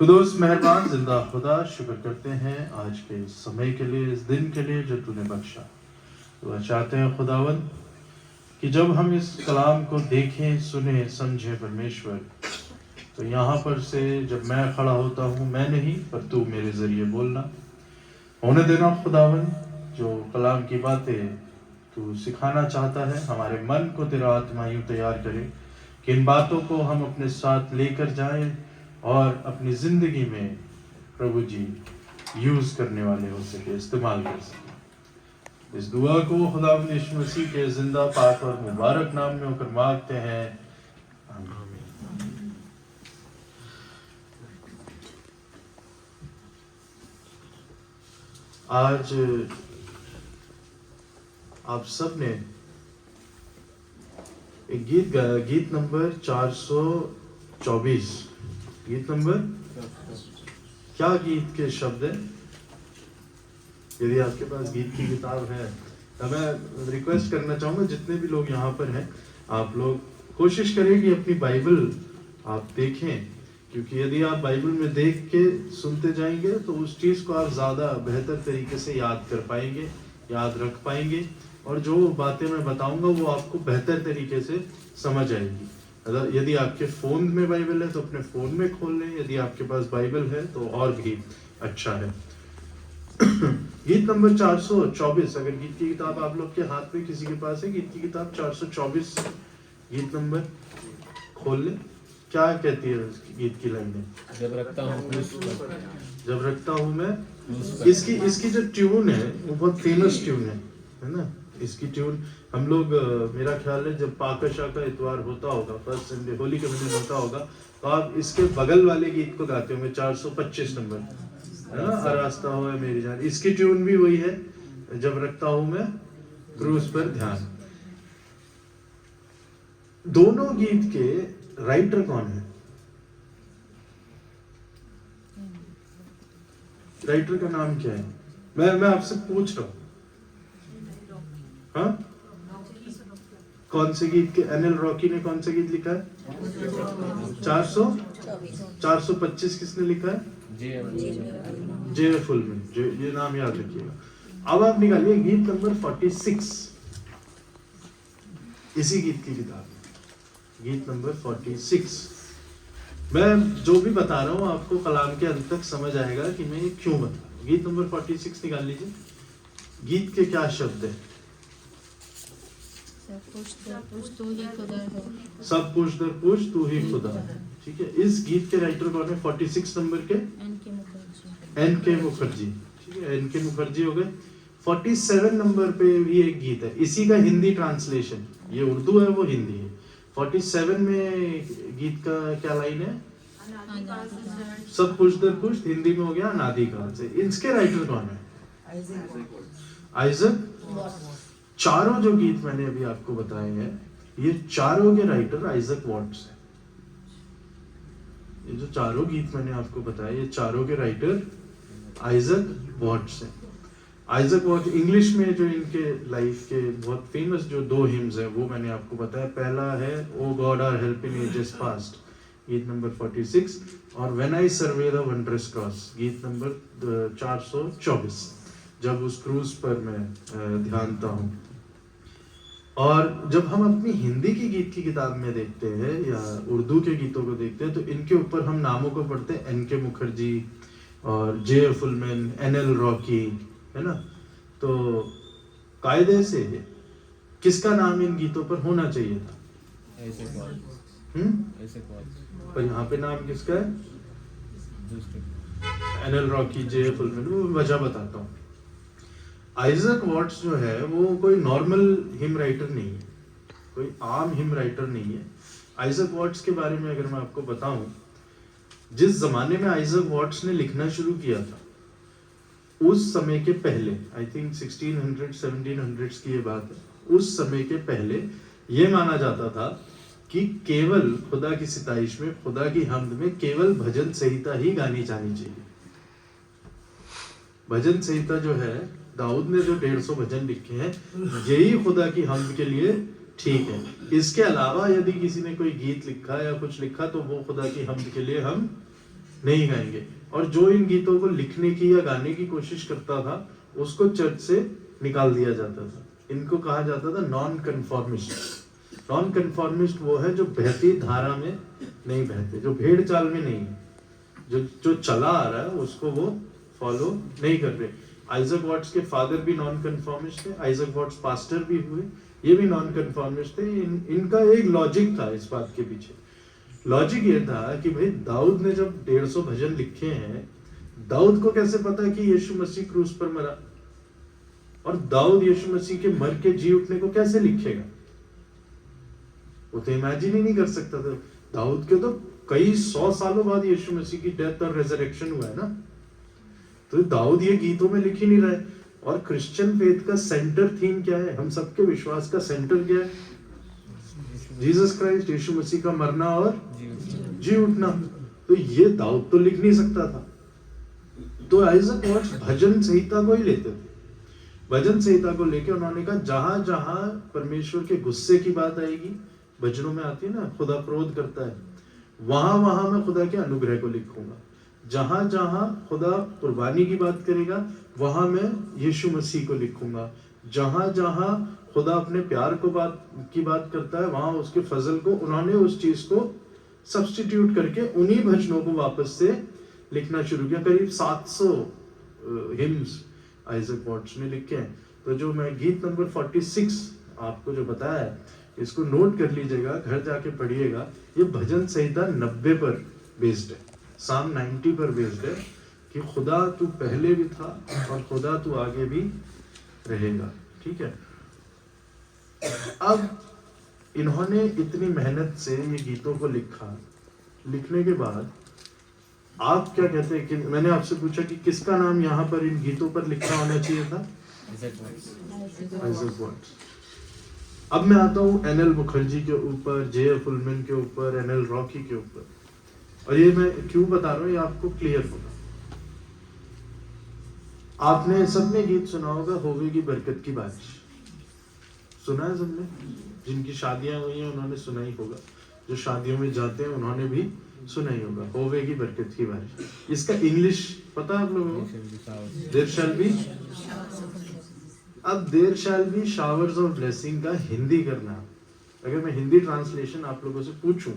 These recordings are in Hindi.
खुदोस मेहरबान जिंदा खुदा, शुक्र करते हैं आज के समय के लिए, इस दिन के लिए जो तूने बख्शा। तो चाहते हैं खुदावन कि जब हम इस कलाम को देखें, सुने, समझें परमेश्वर, तो यहाँ पर से जब मैं खड़ा होता हूँ, मैं नहीं पर तू मेरे जरिए बोलना होने देना खुदावन। जो कलाम की बातें तू सिखाना चाहता है, हमारे मन को तेरा आत्मा यूँ तैयार करे कि इन बातों को हम अपने साथ लेकर जाएं और अपनी ज़िंदगी में प्रभु जी यूज़ करने वाले हो सके, इस्तेमाल कर सके। इस दुआ को खुदावंद यीशु मसीह के जिंदा पाक और मुबारक नाम में होकर मांगते हैं, आमीन। आज आप सब ने एक गीत गाया, गीत नंबर 424। गीत नंबर क्या गीत के शब्द है? यदि आपके पास गीत की किताब है तो मैं रिक्वेस्ट करना चाहूँगा, जितने भी लोग यहाँ पर हैं, आप लोग कोशिश करें कि अपनी बाइबल आप देखें, क्योंकि यदि आप बाइबल में देख के सुनते जाएंगे तो उस चीज़ को आप ज़्यादा बेहतर तरीके से याद कर पाएंगे, याद रख पाएंगे, और जो बातें मैं बताऊंगा वो आपको बेहतर तरीके से समझ आएगी। अगर यदि आपके फ़ोन में बाइबल है तो अपने फ़ोन में खोल लें, यदि आपके पास बाइबल है तो और भी अच्छा है। गीत नंबर 424, अगर गीत की किताब आप लोग के हाथ में किसी के पास है, गीत की किताब 424 गीत नंबर खोल लें। क्या कहती है गीत की लाइनें? जब रखता हूँ मैं इसकी जो ट्यून है वो बहुत फेमस ट्यून है ना। इसकी ट्यून हम लोग मेरा ख्याल है जब पाकशा का इतवार होता होगा, फर्स्ट संडे होली का दिन होता होगा, तो आप इसके बगल वाले गीत को गाते होंगे, 425 नंबर है ना, रास्ता हो है मेरी जान। इसकी ट्यून भी वही है, जब रखता हूं मैं क्रूस पर ध्यान। दोनों गीत के राइटर कौन है? राइटर का नाम क्या है? मैं आपसे पूछ रहा हूं। हाँ, कौन से गीत के? एनएल रॉकी ने कौन सा गीत लिखा है? 425 किसने लिखा है? जे फुलमैन। ये नाम याद रखिएगा। अब आप निकालिए गीत नंबर 46, इसी गीत की किताब, गीत नंबर 46। मैं जो भी बता रहा हूँ आपको कलाम के अंत तक समझ आएगा कि मैं ये क्यों बता रहा हूँ। गीत नंबर 46 निकाल लीजिए। गीत के क्या शब्द है? सब कुछ दर कुछ तू ही खुदा है। सब कुछ दर कुछ तू ही खुदा है। ठीक है, इस गीत के राइटर कौन है? 46 नंबर के एन के मुखर्जी। ठीक है, एन के मुखर्जी हो गए। 47 नंबर पे भी एक गीत है, इसी का हिंदी ट्रांसलेशन, ये उर्दू है वो हिंदी है। 47 में गीत का क्या लाइन है? सब कुछ दर कुछ, हिंदी में हो गया अनादि काल से। इसके राइटर कौन है? आइजक। चारों जो गीत मैंने अभी आपको बताए हैं, ये चारों के राइटर आइजक वॉट्स हैं। ये जो चारों गीत मैंने आपको बताए, ये चारों के राइटर आइजक वॉट्स हैं। आइजक वॉट इंग्लिश में जो इनके लाइफ के बहुत फेमस जो 2 हिम्स हैं वो मैंने आपको बताया। पहला है O God our help in ages past, गीत नंबर 46, और when I survey the wondrous cross, गीत नंबर 424, जब उस क्रूज पर मैं ध्यानता हूँ। और जब हम अपनी हिंदी की गीत की किताब में देखते हैं या उर्दू के गीतों को देखते हैं, तो इनके ऊपर हम नामों को पढ़ते हैं, एन के मुखर्जी और जे फुलमैन, एनएल रॉकी, है ना। तो कायदे से किसका नाम इन गीतों पर होना चाहिए था? पर यहाँ पे नाम किसका है? एनएल रॉकी, जे फुलमैन। वो वजह बताता हूँ। आइजक वॉट्स जो है वो कोई नॉर्मल हिम राइटर नहीं है, कोई आम हिम राइटर नहीं है। आइजक वॉट्स के बारे में अगर मैं आपको बताऊं, जिस जमाने में आइजक वॉट्स ने लिखना शुरू किया था, उस समय के पहले, आई थिंक 1600-1700 की ये बात है, उस समय के पहले ये माना जाता था कि केवल खुदा की सिताइश में, खुदा की हम्द में केवल भजन संहिता ही गानी जानी चाहिए। भजन संहिता जो है, दाऊद ने जो 150 भजन लिखे हैं, यही खुदा की हम्द के लिए ठीक है। इसके अलावा यदि किसी ने कोई गीत लिखा या कुछ लिखा तो वो खुदा की हम्द के लिए हम नहीं गाएंगे। और जो इन गीतों को लिखने की या गाने की कोशिश करता था उसको चर्च से निकाल दिया जाता था। इनको कहा जाता था नॉन कन्फॉर्मिस्ट। नॉन कन्फॉर्मिस्ट वो है जो बहती धारा में नहीं बहते, जो भेड़ चाल में नहीं है, जो जो चला आ रहा है उसको वो फॉलो नहीं कर रहे। आइजक वॉट्स के फादर भी नॉन कन्फॉर्मिस्ट थे, आइजक वॉट्स पास्टर भी हुए, ये भी नॉन कन्फॉर्मिस्ट थे। इनका एक लॉजिक था इस बात के पीछे। लॉजिक ये था कि भाई दाऊद ने जब 150 भजन लिखे हैं, दाऊद को कैसे पता कि यीशु मसीह क्रूस पर मरा, और दाऊद यीशु मसीह के मर के जी उठने को कैसे लिखेगा? वो तो इमेजिन ही नहीं कर सकता था। दाऊद के तो कई 100 सालों बाद यीशु मसीह की डेथ और रेजरेक्शन हुआ है ना, तो दाऊद ये गीतों में लिख ही नहीं रहा है। और क्रिश्चियन फेथ का सेंटर थीम क्या है? हम सबके विश्वास का सेंटर क्या है? जीसस क्राइस्ट, यीशु मसीह का मरना और जी उठना। तो ये दाऊद तो लिख नहीं सकता था। तो आइजक वॉट्स भजन संहिता को ही लेते थे। भजन संहिता को लेके उन्होंने कहा जहां जहां परमेश्वर के गुस्से की बात आएगी, भजनों में आती है ना, खुदा क्रोध करता है, वहां वहां मैं खुदा के अनुग्रह को लिखूंगा। जहां जहां खुदा कुर्बानी की बात करेगा वहां मैं यीशु मसीह को लिखूंगा। जहां जहां खुदा अपने प्यार को की बात करता है वहां उसके फजल को, उन्होंने उस चीज को सब्स्टिट्यूट करके उन्हीं भजनों को वापस से लिखना शुरू किया। करीब 700 हिम्स आइजक वॉट्स ने लिखे हैं। तो जो मैं गीत नंबर 46 आपको जो बताया है, इसको नोट कर लीजिएगा, घर जाके पढ़िएगा। ये भजन संहिता 90 पर बेस्ड है, साम 90 पर बेस्ड है कि खुदा तू पहले भी था और खुदा तू आगे भी रहेगा। ठीक है। अब इन्होंने इतनी मेहनत से ये गीतों को लिखा, लिखने के बाद आप क्या कहते हैं कि मैंने आपसे पूछा कि किसका नाम यहाँ पर इन गीतों पर लिखा होना चाहिए था? Isaac Watts. अब मैं आता हूँ एनएल मुखर्जी के ऊपर, जे.एफ. उल्मन के ऊपर, एनएल रॉकी के ऊपर। और ये मैं क्यों बता रहा हूँ, ये आपको क्लियर होगा। आपने सबने गीत सुना होगा, होवे की बरकत की बारिश। सुना है सबने? जिनकी शादियां हुई हैं उन्होंने सुना ही होगा, जो शादियों में जाते हैं उन्होंने भी सुना ही होगा, होवे की बरकत की बारिश। इसका इंग्लिश पता है आप लोगों को? There shall be. अब there shall be showers of blessing का हिंदी करना, अगर मैं हिंदी ट्रांसलेशन आप लोगों से पूछूं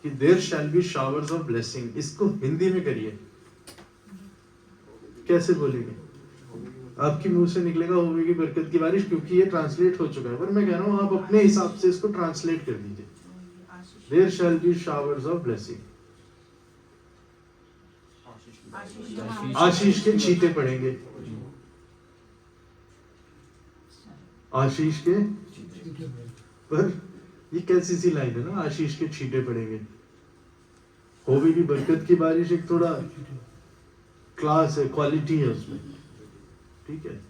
कि there shall be showers of blessing, इसको हिंदी में करिए, कैसे बोलेंगे? आपकी मुंह से निकलेगा होवे की बरकत की बारिश, क्योंकि ये ट्रांसलेट हो चुका है। पर मैं कह रहा हूं आप अपने हिसाब से इसको ट्रांसलेट कर दीजिए, there shall be showers of blessing. आशीष के छींटे पड़ेंगे, आशीष के, पर ये कैसी सी लाइन है ना, आशीष के छींटे पड़ेंगे। होवे की बरकत की बारिश एक थोड़ा क्लास है, क्वालिटी है उसमें। ठीक है।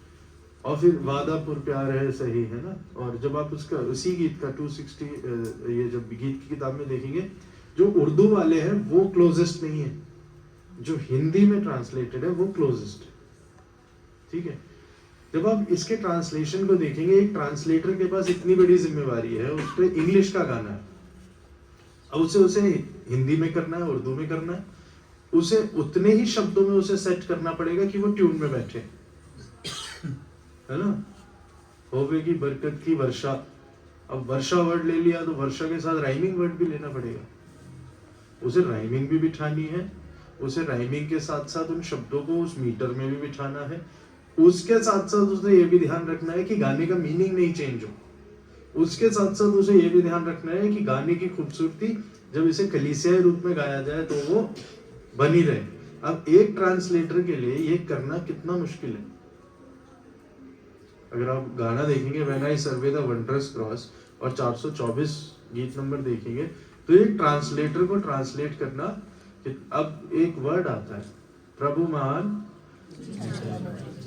और फिर वादा पुर प्यार है सही, है ना। और जब आप उसका उसी गीत का 260 ये जब गीत की किताब में देखेंगे, जो उर्दू वाले हैं वो क्लोजेस्ट नहीं है, जो हिंदी में ट्रांसलेटेड है वो क्लोजेस्ट है। ठीक है। जब आप इसके ट्रांसलेशन को देखेंगे, एक ट्रांसलेटर के पास इतनी बड़ी जिम्मेवारी है, उस पर इंग्लिश का गाना है, अब उसे हिंदी में करना है, उर्दू में करना है, उसे उतने ही शब्दों में उसे सेट करना पड़ेगा कि वो ट्यून में बैठे, है ना। होवे की बरकत की वर्षा, अब वर्षा वर्ड ले लिया तो वर्षा के साथ राइमिंग वर्ड भी लेना पड़ेगा, उसे राइमिंग भी बिठानी है, उसे राइमिंग के साथ साथ उन शब्दों को उस मीटर में भी बिठाना है, उसके साथ साथ उसे ये भी ध्यान रखना है कि गाने का मीनिंग नहीं चेंज हो, उसके साथ साथ उसे ये भी ध्यान रखना है कि गाने की खूबसूरती जब इसे कलीसियाई रूप में गाया जाए तो वो बनी रहे। अब एक ट्रांसलेटर के लिए ये करना कितना मुश्किल है। अगर आप गाना देखेंगे when I survey the wondrous cross और 424 गीत नंबर देखेंगे, तो एक ट्रांसलेटर को ट्रांसलेट करना, अब एक वर्ड आता है प्रभु महान,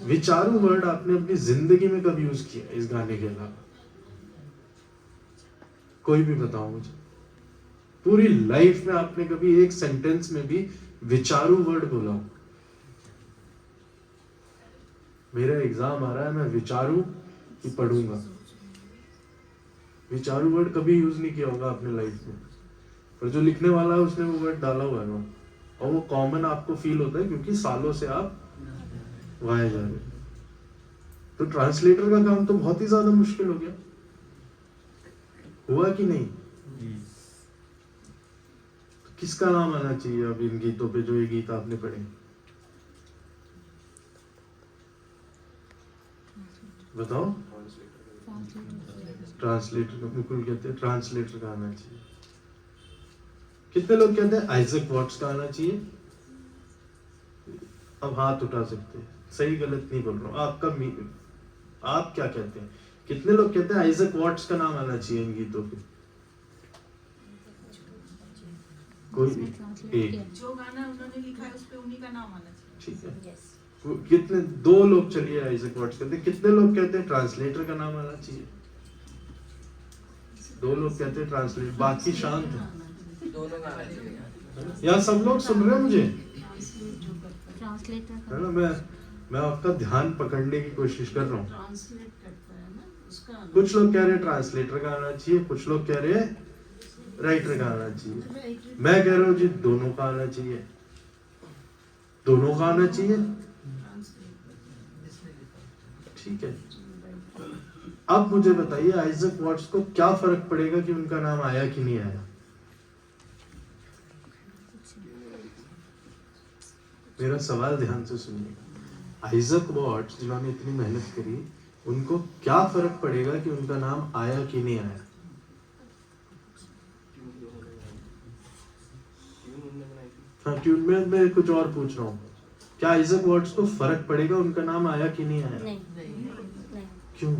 विचारू वर्ड आपने अपनी जिंदगी में कब यूज किया इस गाने के अलावा? कोई भी बताओ मुझे, पूरी लाइफ में आपने कभी एक सेंटेंस में भी विचारू वर्ड बोला हो? मेरा एग्जाम आ रहा है, मैं विचारू कि पढ़ूंगा, विचारू वर्ड कभी यूज नहीं किया होगा आपने लाइफ में, पर जो लिखने वाला है उसने वो वर्ड डाला हुआ है। और वो कॉमन आपको फील होता है क्योंकि सालों से आप गाए जा रहे हैं। तो ट्रांसलेटर का काम तो बहुत ही ज्यादा मुश्किल हो गया, हुआ कि नहीं? तो किसका नाम आना चाहिए अब इन गीतों पे, जो ये गीत आपने पढ़े? बताओ। ट्रांसलेटर का बिल्कुल कहते हैं, ट्रांसलेटर का आना चाहिए। कितने लोग कहते हैं आइजक वॉट्स का आना चाहिए? अब हाथ उठा सकते हैं, सही गलत नहीं बोल रहा हूँ, आप क्या कहते हैं? कितने लोग कहते हैं आइजक वॉट्स का नाम आना चाहिए इन गीतों पे? कोई एक, जो गाना उन्होंने लिखा है उस पे उन्हीं का नाम आना चाहिए। ठीक है। कितने, दो लोग चलिए आइजक वॉट्स कहते हैं। कितने लोग कहते हैं ट्रांसलेटर का नाम आना चाहिए? दो लोग कहते हैं ट्रांसलेटर, बाकी शांत है। दोनों का आना चाहिए। यहाँ सब लोग सुन रहे हैं मुझे, ट्रांसलेटर है ना? मैं आपका ध्यान पकड़ने की कोशिश कर रहा हूँ। ट्रांसलेट करता है ना उसका। कुछ लोग कह रहे हैं ट्रांसलेटर का आना चाहिए, कुछ लोग कह रहे हैं राइटर का आना चाहिए। मैं कह रहा हूँ जी दोनों का आना चाहिए, दोनों का आना चाहिए। ठीक है। अब मुझे बताइए आइजक वॉट्स को क्या फर्क पड़ेगा कि उनका नाम आया कि नहीं आया? मेरा सवाल ध्यान से सुनिए। आइजक वॉट्स जिन्होंने इतनी मेहनत करी, उनको क्या फर्क पड़ेगा कि उनका नाम आया कि नहीं आया? हाँ, ट्यून में मैं कुछ और पूछ रहा हूँ, क्या आइजक वॉट्स को फर्क पड़ेगा उनका नाम आया कि नहीं आया? नहीं, क्यों?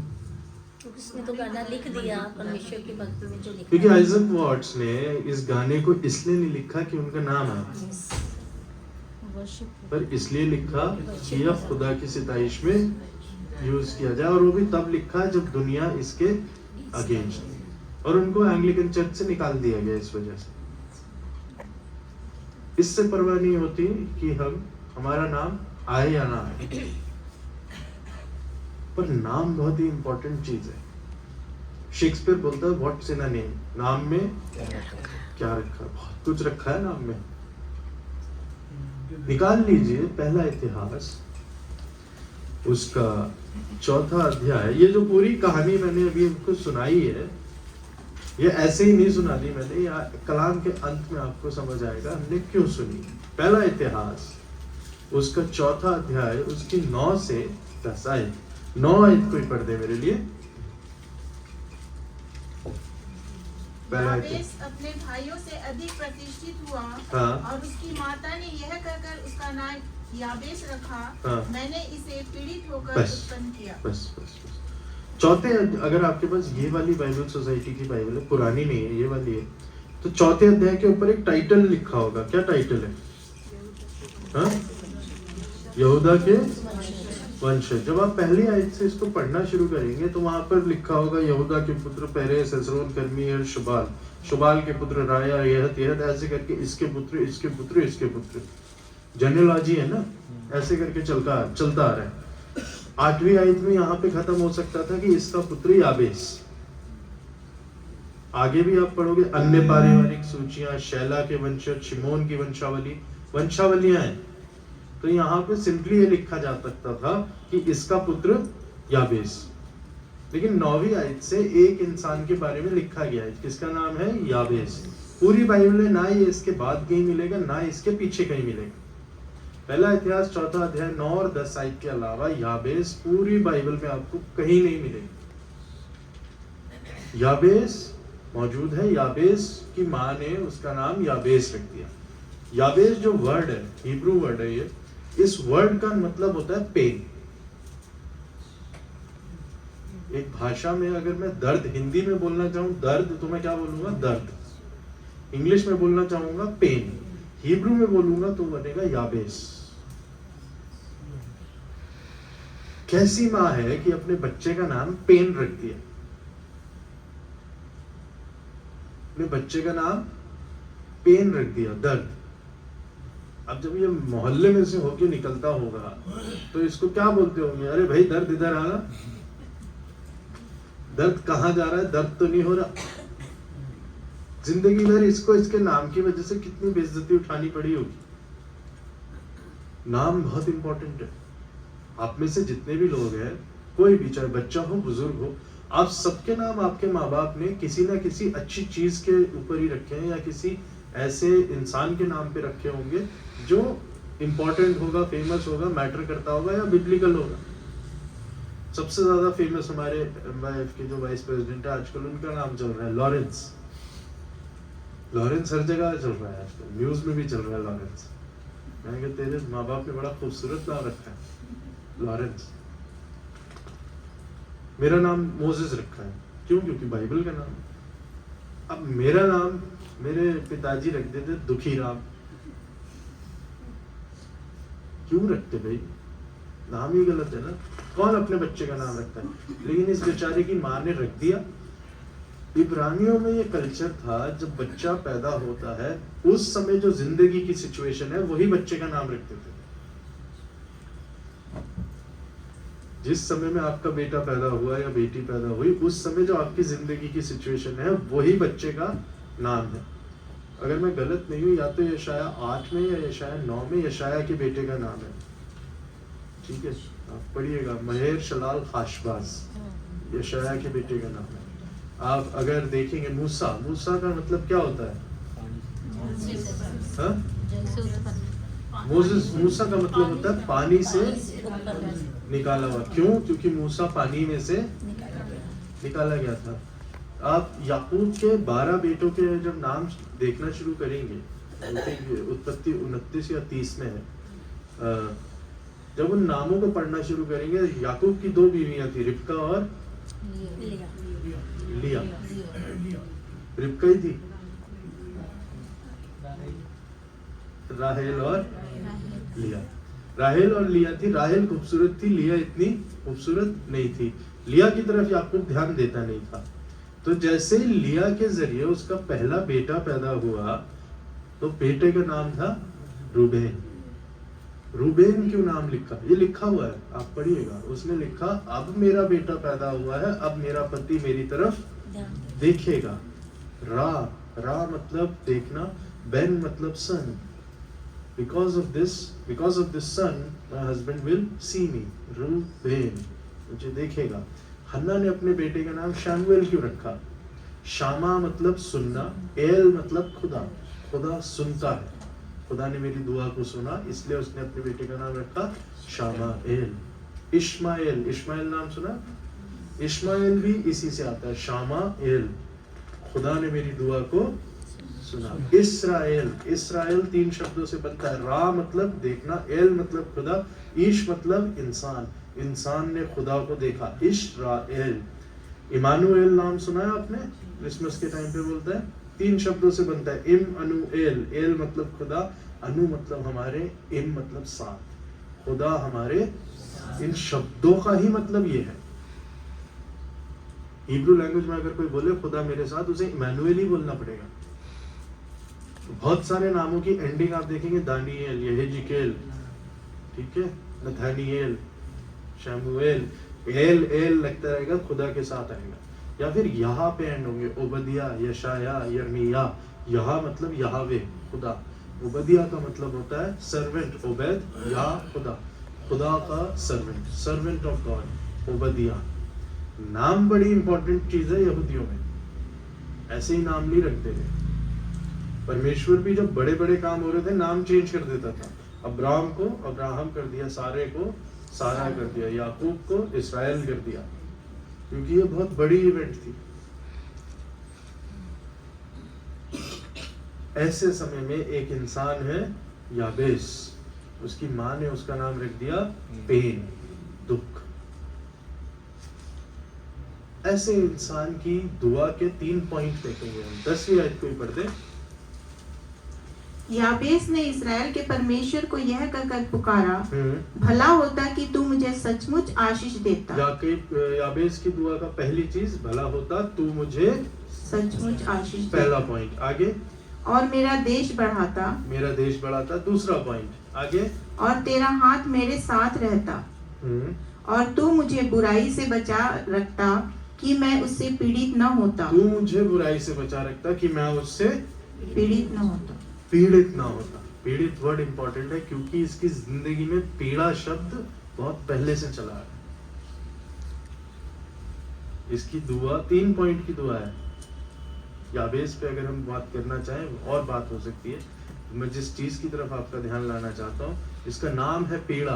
उसने तो गाना लिख दिया परमेश्वर की भक्ति में जो लिखा। क्योंकि आइजक वॉट्स ने इस गाने को इसलिए नहीं लिखा कि उनका नाम आया, पर इसलिए लिखा कि यह खुदा की सिताइश में यूज किया जाए, और वो भी तब लिखा जब दुनिया इसके अगेंस्ट, और उनको एंग्लिकन चर्च से निकाल दिया गया इस वजह से। इससे परवाह नहीं होती कि हमारा नाम आए या ना आए, पर नाम बहुत ही इंपॉर्टेंट चीज है। शेक्सपियर बोलता है व्हाट्स इन अ नेम, नाम में क्या रखा? बहुत कुछ रखा है नाम में। निकाल लीजिए पहला इतिहास, उसका 4था अध्याय। ये जो पूरी कहानी मैंने अभी आपको सुनाई है, ये ऐसे ही नहीं सुना दी मैंने, या कलाम के अंत में आपको समझ आएगा हमने क्यों सुनी। पहला इतिहास उसका 4था अध्याय, उसकी 9 से 10 आयत। 9 आयत कोई पढ़ दे मेरे लिए। याबेस अपने भाइयों से अधिक प्रतिष्ठित हुआ, हाँ। और उसकी माता ने यह कहकर उसका नाम याबेस रखा, हाँ। मैंने इसे पीड़ित होकर बस उत्पन्न किया। बस बस बस। चौथे, अगर आपके पास ये वाली बाइबल सोसाइटी की बाइबल है, पुरानी नहीं है, ये वाली है, तो चौथे अध्याय के ऊपर एक टाइटल लिखा होगा। क्या टाइटल है? हाँ? यहूदा के वंशज। जब आप पहली आयत से इसको पढ़ना शुरू करेंगे तो वहां पर लिखा होगा यहूदा के पुत्र पेरेस, हेस्रोन, कर्मी और शुबाल, शुबाल के पुत्र राया, यहत, यहत, ऐसे करके इसके पुत्र, इसके पुत्र, इसके पुत्र। जेनेलॉजी है ना, ऐसे करके चलता आ रहा है। 8वीं आयत में यहाँ पे खत्म हो सकता था कि इसका पुत्र याबेस। आगे भी आप पढ़ोगे अन्य पारिवारिक सूचियां, शैला के वंशज, शिमोन की वंशावलियां हैं, तो यहाँ पे सिंपली ये लिखा जा सकता था कि इसका पुत्र याबेस। लेकिन 9वीं आयत से एक इंसान के बारे में लिखा गया है, किसका नाम है? याबेस। पूरी बाइबल में ना ये इसके बाद कहीं मिलेगा, ना इसके पीछे कहीं मिलेगा। पहला इतिहास 4था अध्याय 9 और 10 आयत के अलावा याबेस पूरी बाइबल में आपको कहीं नहीं मिलेगा। याबेस मौजूद है, याबेस की माँ ने उसका नाम याबेस रख दिया। याबेस जो वर्ड है, हिब्रू वर्ड है ये, इस वर्ड का मतलब होता है पेन। एक भाषा में अगर मैं दर्द हिंदी में बोलना चाहूं दर्द, तो मैं क्या बोलूंगा? दर्द। इंग्लिश में बोलना चाहूंगा पेन, हिब्रू में बोलूंगा तो बनेगा याबेस। कैसी माँ है कि अपने बच्चे का नाम पेन रख दिया? अपने बच्चे का नाम पेन रख दिया, दर्द। अब जब ये मोहल्ले में से होके निकलता होगा तो इसको क्या बोलते होंगे? अरे भाई दर्द इधर आ रहा, दर्द कहाँ जा रहा है? दर्द तो नहीं हो रहा। जिंदगी भर इसको इसके नाम की वजह से कितनी बेइज्जती उठानी पड़ी होगी। नाम बहुत इंपॉर्टेंट है। आप में से जितने भी लोग हैं, कोई भी, चाहे बच्चा हो बुजुर्ग हो, आप सबके नाम आपके माँ बाप ने किसी ना किसी अच्छी चीज के ऊपर ही रखे हैं, या किसी ऐसे इंसान के नाम पे रखे होंगे जो इम्पोर्टेंट होगा, फेमस होगा, मैटर करता होगा या बिब्लिकल होगा। सबसे ज्यादा फेमस हमारे MYF के जो वाइस प्रेसिडेंट है आजकल, उनका नाम चल रहा है लॉरेंस। लॉरेंस हर जगह चल रहा है आजकल, न्यूज में भी चल रहा है लॉरेंस। मैंने कहा तेरे माँ बाप ने बड़ा खूबसूरत नाम रखा है लॉरेंस। मेरा नाम मोसेस रखा है, क्यों? क्योंकि बाइबल का नाम है। अब मेरा नाम मेरे पिताजी रख देते दुखी राम। क्यों रखते भाई? नाम ही गलत है ना। कौन अपने बच्चे का नाम रखता है? लेकिन इस बेचारे की माँ ने रख दिया। इब्रानियों में ये कल्चर था, जब बच्चा पैदा होता है उस समय जो जिंदगी की सिचुएशन है वही बच्चे का नाम रखते थे। जिस समय में आपका बेटा पैदा हुआ या बेटी पैदा हुई, उस समय जो आपकी जिंदगी की सिचुएशन है वही बच्चे का नाम है। अगर मैं गलत नहीं हूँ, या तो यशाया 8 में या यशाया 9 में यशाया के बेटे का नाम है। ठीक है, आप पढ़िएगा, महेर शलाल खाशबाज यशाया के बेटे का नाम है। आप अगर देखेंगे मूसा, मूसा का मतलब क्या होता है? हाँ? मोसेस, मूसा का मतलब होता है पानी से निकाला हुआ। क्यों? क्योंकि मूसा पानी में से निकाला गया था। आप याकूब के 12 बेटों के जब नाम देखना शुरू करेंगे, उत्पत्ति 29 या 30 में है, जब उन नामों को पढ़ना शुरू करेंगे, याकूब की 2 बीवियां थी, रिबका और लिया। रिबका ही थी, राहेल और लिया। राहेल और लिया थी। राहेल खूबसूरत थी, लिया इतनी खूबसूरत नहीं थी। लिया की तरफ याकूब ध्यान देता नहीं था। तो जैसे लिया के जरिए उसका पहला बेटा पैदा हुआ, तो बेटे का नाम था रूबेन। रूबेन क्यों नाम लिखा? ये लिखा हुआ है, आप पढ़िएगा। उसने लिखा, अब मेरा बेटा पैदा हुआ है, अब मेरा पति मेरी तरफ देखेगा। रा मतलब देखना, बेन मतलब son. Because of this son, my husband will see me. Reuben, मुझे देखेगा। हन्ना ने अपने बेटे का नाम शैमुएल क्यों रखा? शामा मतलब सुनना, एल मतलब खुदा। खुदा सुनता है, खुदा ने मेरी दुआ को सुना, इसलिए उसने अपने बेटे का नाम रखा शामा एल। इश्माएल, इश्माएल नाम सुना? इश्माएल भी इसी से आता है, शामा एल, खुदा ने मेरी दुआ को सुना। इसराइल, इसराइल 3 शब्दों से बनता है। रा मतलब देखना, एल मतलब खुदा, ईश मतलब इंसान, इंसान ने खुदा को देखा, इश्राएल। इमानुएल नाम सुना है आपने? क्रिसमस के टाइम पे बोलता है, 3 शब्दों से बनता है, इम अनु एल। एल मतलब खुदा, अनु मतलब हमारे, इम मतलब साथ, खुदा हमारे। इन शब्दों का ही मतलब ये है। हिब्रू लैंग्वेज में अगर कोई बोले खुदा मेरे साथ, उसे इमानुएल ही बोलना पड़ेगा। बहुत सारे नामों की एंडिंग आप देखेंगे, दानिएल, यहेजिकेल, ठीक है, नथानिएल, शैमुएल, एल एल लगता रहेगा, खुदा के साथ आएगा। या फिर यहाँ पे एंड होंगे, ओबदिया, यशाया, यर्मिया। यहाँ मतलब यहावे, खुदा। ओबदिया का मतलब होता है सर्वेंट, ओबैद या खुदा, खुदा का servant, servant of God, Obadiah. नाम बड़ी इंपॉर्टेंट चीज है यहूदियों में, ऐसे ही नाम नहीं रखते थे। परमेश्वर भी जब बड़े बड़े काम हो रहे थे, नाम चेंज कर देता था। अब्राहम को अब्राहम कर दिया, सारे को सारा कर दिया, याकूब को इस्राएल कर दिया, क्योंकि ये बहुत बड़ी इवेंट थी। ऐसे समय में एक इंसान है याबेस, उसकी माँ ने उसका नाम रख दिया पेन, दुख। ऐसे इंसान की दुआ के 3 पॉइंट देखेंगे हम। 10वीं आयत को ही पढ़ दें। याबेस ने इस्राएल के परमेश्वर को यह कहकर पुकारा, भला होता कि तू मुझे सचमुच आशीष देता। याबेस की दुआ का पहली चीज, भला होता तू मुझे सचमुच आशीष देता। पहला पॉइंट। आगे, और मेरा देश बढ़ाता। मेरा देश बढ़ाता। दूसरा पॉइंट, आगे, और तेरा हाथ मेरे साथ रहता, और तू मुझे बुराई से बचा रखता कि मैं उससे पीड़ित न होता। तू मुझे बुराई से बचा रखता कि मैं उससे पीड़ित न होता। पीड़ित ना होता। पीड़ित वर्ड इंपॉर्टेंट है क्योंकि इसकी जिंदगी में पीड़ा शब्द बहुत पहले से चला है। इसकी दुआ 3 पॉइंट की दुआ है। याबेस पे अगर हम बात करना चाहें और बात हो सकती है। मैं जिस चीज की तरफ आपका ध्यान लाना चाहता हूँ, इसका नाम है पीड़ा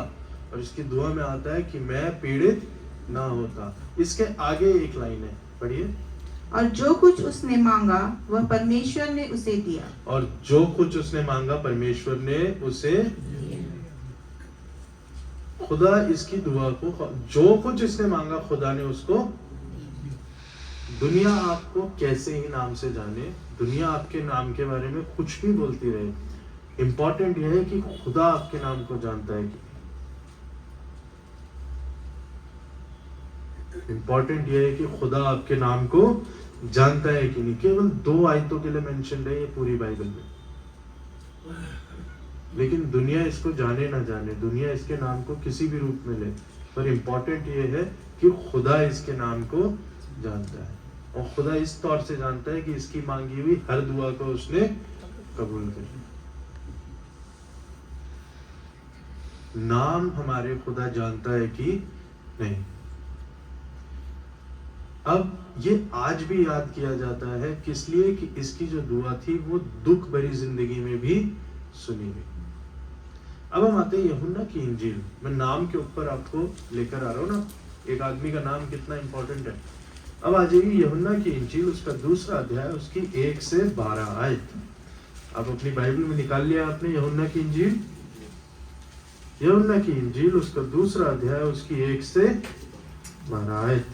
और इसकी दुआ में आता है कि मैं पीड़ित ना होता। इसके आगे एक लाइन है, पढ़िए। और जो कुछ उसने मांगा वह परमेश्वर ने उसे दिया। और जो कुछ उसने मांगा परमेश्वर ने उसे, खुदा इसकी दुआ को, जो कुछ इसने मांगा खुदा ने उसको। दुनिया आपको कैसे ही नाम से जाने, दुनिया आपके नाम के बारे में कुछ भी बोलती रहे, इंपॉर्टेंट यह है कि खुदा आपके नाम को जानता है कि, इंपॉर्टेंट यह है कि खुदा आपके नाम को जानता है कि नहीं। केवल 2 आयतों के लिए मेंशन है ये पूरी बाइबल में, लेकिन दुनिया इसको जाने ना जाने, दुनिया इसके नाम को किसी भी रूप में ले, पर इंपॉर्टेंट ये है कि खुदा इसके नाम को जानता है और खुदा इस तौर से जानता है कि इसकी मांगी हुई हर दुआ को उसने कबूल कर लिया। नाम हमारे खुदा जानता है कि नहीं। अब ये आज भी याद किया जाता है, किस लिए कि इसकी जो दुआ थी वो दुख भरी जिंदगी में भी सुनी गई। अब हम आते हैं यूहन्ना की इंजील। मैं नाम के ऊपर आपको लेकर आ रहा हूं ना, एक आदमी का नाम कितना इंपॉर्टेंट है। अब आ जाइए यूहन्ना की इंजील, उसका 2रा अध्याय, उसकी 1 से 12 आयत। अब अपनी बाइबल में निकाल लिया आपने यूहन्ना की इंजील, यूहन्ना की इंजील उसका 2रा अध्याय, उसकी 1 से 12 आयत।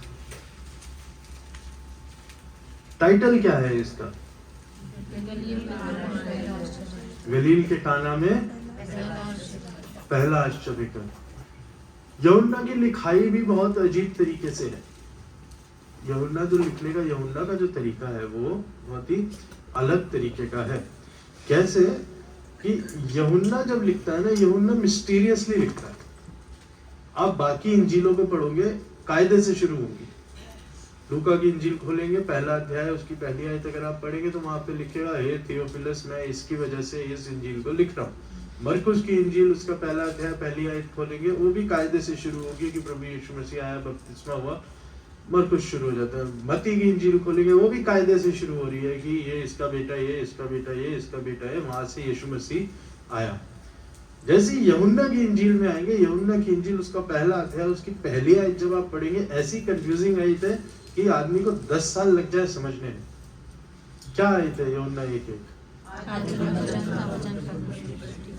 टाइटल क्या है इसका? गलील के काना में पहला आश्चर्य कर। यूहन्ना की लिखाई भी बहुत अजीब तरीके से है। यूहन्ना जो लिखने का, यूहन्ना का जो तरीका है वो बहुत ही अलग तरीके का है। कैसे कि यूहन्ना जब लिखता है ना, यूहन्ना मिस्टीरियसली लिखता है। आप बाकी इंजीलों को पढ़ोगे कायदे से शुरू होंगी। लूका की इंजील खोलेंगे, पहला अध्याय उसकी पहली आयत अगर आप पढ़ेंगे तो वहां पे लिखेगा, हे थियोफिलस, मैं इसकी वजह से इस इंजील को लिख रहा हूँ। मरकुस की इंजील उसका पहला अध्याय पहली आयत खोलेंगे, वो भी कायदे से शुरू होगी कि प्रभु यीशु मसीह आया, बपतिस्मा हुआ, मरकुस शुरू हो जाता है। मत्ती की इंजील खोलेंगे, वो भी कायदे से शुरू हो रही है कि ये इसका बेटा, ये इसका बेटा, ये इसका बेटा है, वहां से यीशु मसीह आया। जैसे यूहन्ना की इंजील में आएंगे, यूहन्ना की इंजील उसका पहला अध्याय उसकी पहली आयत जब आप पढ़ेंगे, ऐसी कंफ्यूजिंग आयत है कि आदमी को 10 साल लग जाए समझने में। क्या आयत है यूहन्ना 1:1?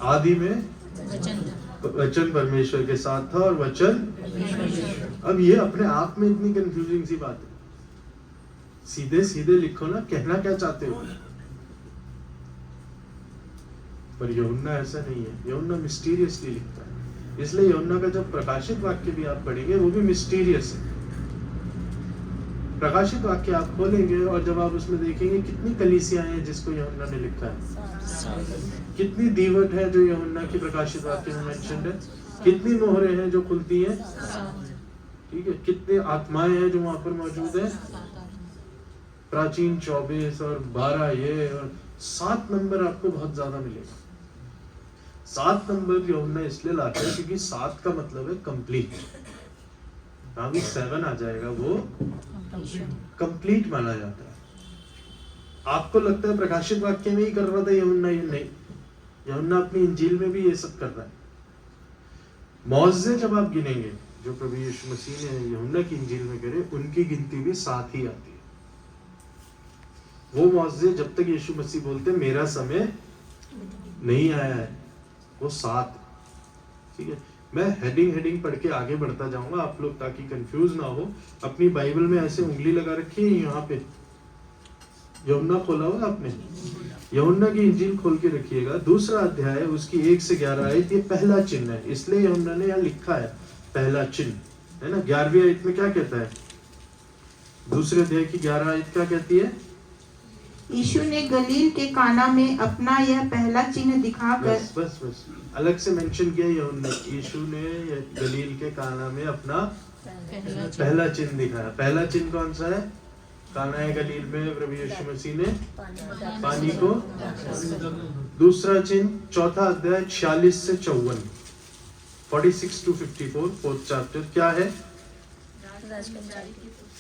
आदि में वचन परमेश्वर के साथ था और वचन। अब ये अपने आप में इतनी कंफ्यूजिंग सी बात है। सीधे सीधे लिखो ना, कहना क्या चाहते हो। पर यूहन्ना ऐसा नहीं है, यूहन्ना मिस्टीरियसली लिखता है। इसलिए यूहन्ना का जब प्रकाशित वाक्य भी आप पढ़ेंगे वो भी मिस्टीरियस है। प्रकाशित वाक्य आप खोलेंगे और जब आप उसमें देखेंगे कितनी कलीसियां हैं जिसको यूहन्ना ने लिखा है, कितनी दीवट है जो यूहन्ना की प्रकाशित वाक्य में मेंशन्ड है, कितनी मोहरें हैं जो खुलती हैं, ठीक है, कितने आत्माएं हैं जो वहां पर मौजूद है। प्राचीन 24 और 12 ये और 7 नंबर आपको बहुत ज्यादा मिलेगा। 7 नंबर यूहन्ना इसलिए लाते हैं क्योंकि 7 का मतलब है कंप्लीट। अभी 7 आ जाएगा, वो कंप्लीट माना जाता है। आपको लगता है प्रकाशित वाक्य में ही कर रहा था यूहन्ना, ये नहीं, यूहन्ना अपनी इंजील में भी ये सब कर रहा है। मौजज़े जब आप गिनेंगे जो प्रभु यीशु मसीह ने यूहन्ना की इंजील में करे, उनकी गिनती भी 7 ही आती है। वो मौजज़े जब तक यीशु मसीह बोलते मेरा समय नहीं आया है, वो 7। ठीक है, मैं हेडिंग पढ़ के आगे बढ़ता जाऊंगा, आप लोग ताकि कंफ्यूज ना हो। अपनी बाइबल में ऐसे उंगली लगा रखी है, यहाँ पे यूहन्ना खोला हुआ आपने, यूहन्ना की इंजील खोल के रखिएगा। 2रा अध्याय उसकी 1 से 11 आयत, ये पहला चिन्ह है, इसलिए यूहन्ना ने यहाँ लिखा है पहला चिन्ह, है ना। 11वीं आयत में क्या कहता है? 2रे अध्याय की 11 आयत क्या कहती है? यीशु ने गलील के काना में अपना यह पहला चिन्ह दिखाकर, बस अलग से मेंशन किया यूहन्ना, यीशु ने गलील के काना में अपना पहला चिन्ह दिखाया। पहला चिन्ह कौन सा है? काना है गलील में प्रभु यीशु मसीह ने पानी को दूसरा चिन्ह, चौथा अध्याय 46 से 54, 46 to 54, फोर्थ चैप्टर, क्या है?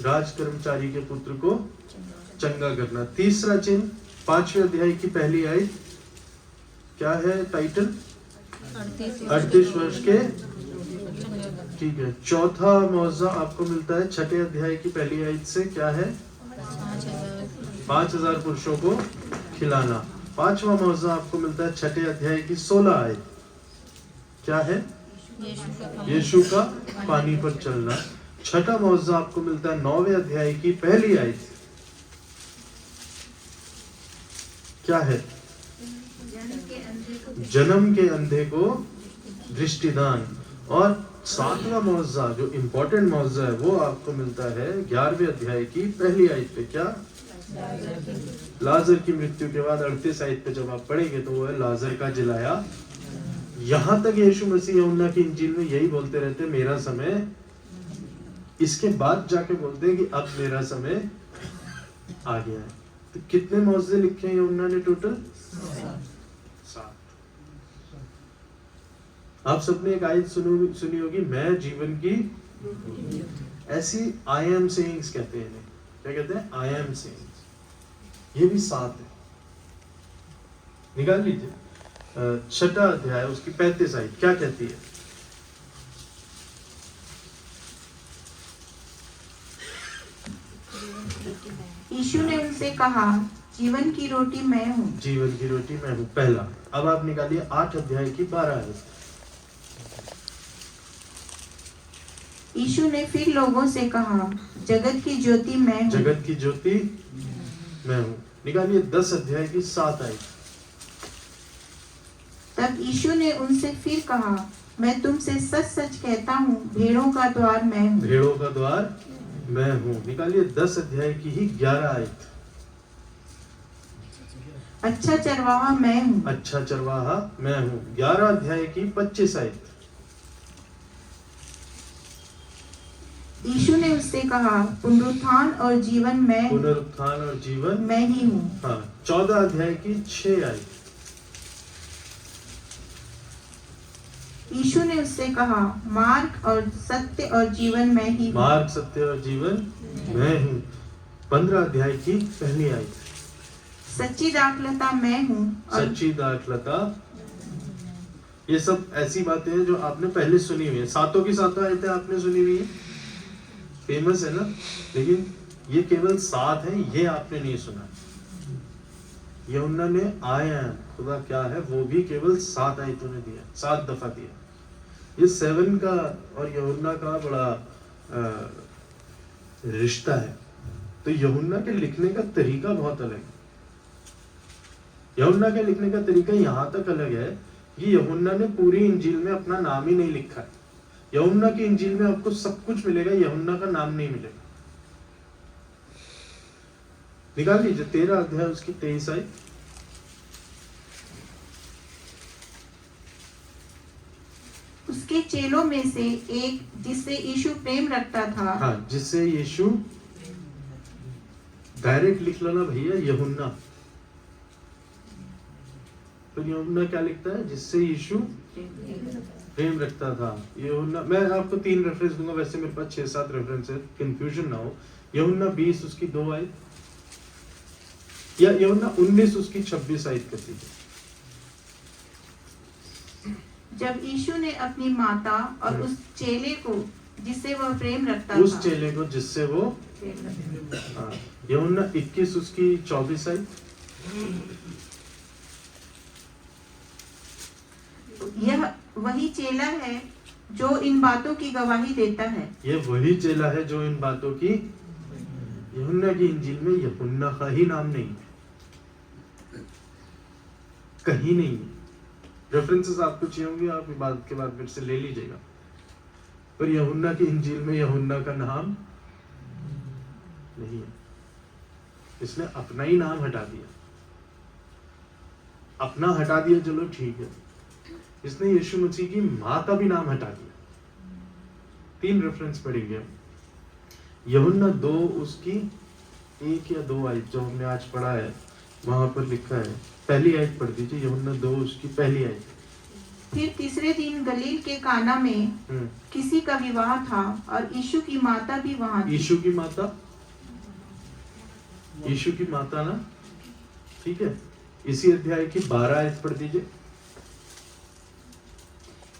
राज कर्मचारी के पुत्र को चंगा करना। तीसरा चिन्ह, 5वें अध्याय की पहली आयत, क्या है टाइटल? 38 वर्ष के, ठीक है। चौथा मौजा आपको मिलता है 6ठे अध्याय की पहली आयत से, क्या है? 5000 पुरुषों को खिलाना। 5वां मौजा आपको मिलता है 6ठे अध्याय की 16 आयत, क्या है? यीशु का पानी पर चलना। 6ठा मौजा आपको मिलता है 9वें अध्याय की पहली आयत, क्या है? जन्म के अंधे को दृष्टिदान। और 7वां मौजा जो इंपॉर्टेंट मौजा है वो आपको मिलता है 11वें अध्याय की पहली आयत पे, क्या? लाजर की मृत्यु के बाद 38 आयत पे जब आप पढ़ेंगे तो वो है लाजर का जिलाया। यहां तक यीशु मसीह यूहन्ना की इंजील में यही बोलते रहते, मेरा समय, इसके बाद जाके बोलते हैं कि अब मेरा समय आ गया है। तो कितने मौजे लिखे हैं यूहन्ना ने टोटल? 7। आप सबने एक आयत सुनी होगी, मैं जीवन की, ऐसी आई एम सेइंग्स कहते हैं इन्हें, क्या कहते हैं? I am sayings. ये भी 7 है, निकाल लीजिए। 6ठा अध्याय उसकी 35 आयत क्या कहती है? यीशु ने उनसे कहा, जीवन की रोटी मैं हूँ। जीवन की रोटी मैं हूँ, पहला। अब आप निकालिए 8 अध्याय की 12 आयत। यीशु ने फिर लोगों से कहा, जगत की ज्योति मैं हूँ। जगत की ज्योति मैं हूँ। निकालिए 10 अध्याय की 7 आयत। तब यीशु ने उनसे फिर कहा, मैं तुमसे सच सच कहता हूँ, भेड़ों का द्वार मैं हूँ। भेड़ों का द्वार मैं हूँ। निकालिए 10 अध्याय की ही 11 आयत। अच्छा चरवाहा मैं हूँ। अच्छा चरवाहा मैं हूँ। 11 अध्याय की 25 आयत। यीशु ने उससे कहा, पुनरुत्थान और जीवन मैं, पुनरुत्थान और जीवन मैं ही हूँ। हाँ। 14 अध्याय की 6 आयत। यीशु ने उससे कहा, मार्ग और सत्य और जीवन मैं ही हूँ। मार्ग, सत्य और जीवन मैं हूँ। 15 अध्याय की पहली आयत। सच्ची दाखलता मैं हूँ। सच्ची दाखलता। ये सब ऐसी बातें हैं जो आपने पहले सुनी हुई है। सातों की सातों आयतें आपने सुनी हुई है, फेमस है ना, लेकिन ये केवल 7 है, ये आपने नहीं सुना। यूहन्ना ने आया खुदा क्या है वो भी केवल 7 आयतों ने दिया, 7 दफा दिया। ये 7 का और यूहन्ना का बड़ा रिश्ता है। तो यूहन्ना के लिखने का तरीका बहुत अलग है। यूहन्ना के लिखने का तरीका यहाँ तक अलग है कि यूहन्ना ने पूरी इंजील में अपना नाम ही नहीं लिखा है। यूहन्ना की इंजील में आपको सब कुछ मिलेगा, यूहन्ना का नाम नहीं मिलेगा। निकाल लीजिए 13 अध्याय उसकी 23 आयत। उसके चेलों में से एक जिससे यीशु प्रेम रखता था, हाँ, जिससे यीशु, डायरेक्ट लिख लो ना भैया, यूहन्ना। तो यूहन्ना क्या लिखता है? जिससे यीशु प्रेम रखता था। यूहन्ना, मैं आपको 3 रेफरेंस दूंगा, वैसे मेरे पास 6-7 रेफरेंस है, कंफ्यूजन ना हो। यूहन्ना 20 उसकी 2 आयत, या यूहन्ना 19 उसकी 26 आयत कर दीजिए। जब यीशु ने अपनी माता और उस चेले को जिससे वह प्रेम रखता उस था, चेले को जिससे वो, हाँ, यूहन्ना 21 उसकी 24 आयत। यह वही चेला है जो इन बातों की गवाही देता है। ये वही चेला है जो इन बातों की, यूहन्ना की इंजील में यूहन्ना का ही नाम नहीं है, कहीं नहीं है। रेफरेंसेस आपको चाहिए होंगे, आप इबादत के बाद मेरे से ले लीजिएगा, पर यूहन्ना की इंजील में यूहन्ना का नाम नहीं है। इसने अपना ही नाम हटा दिया। अपना हटा दिया, चलो ठीक है, इसने यीशु मसीह की मां का भी नाम हटा दिया। 3 रेफरेंस पढ़ेंगे। यूहन्ना 2 उसकी 1 या 2 आयत जो हमने आज पढ़ा है, वहां पर लिखा है, पहली आयत पढ़ दीजिए, यूहन्ना 2 उसकी पहली आयत। फिर तीसरे दिन गलील के काना में किसी का विवाह था और यीशु की माता भी वहां थी। यीशु की माता, यीशु की माता ना, ठीक है। इसी अध्याय की 12 आयत पढ़ दीजिए।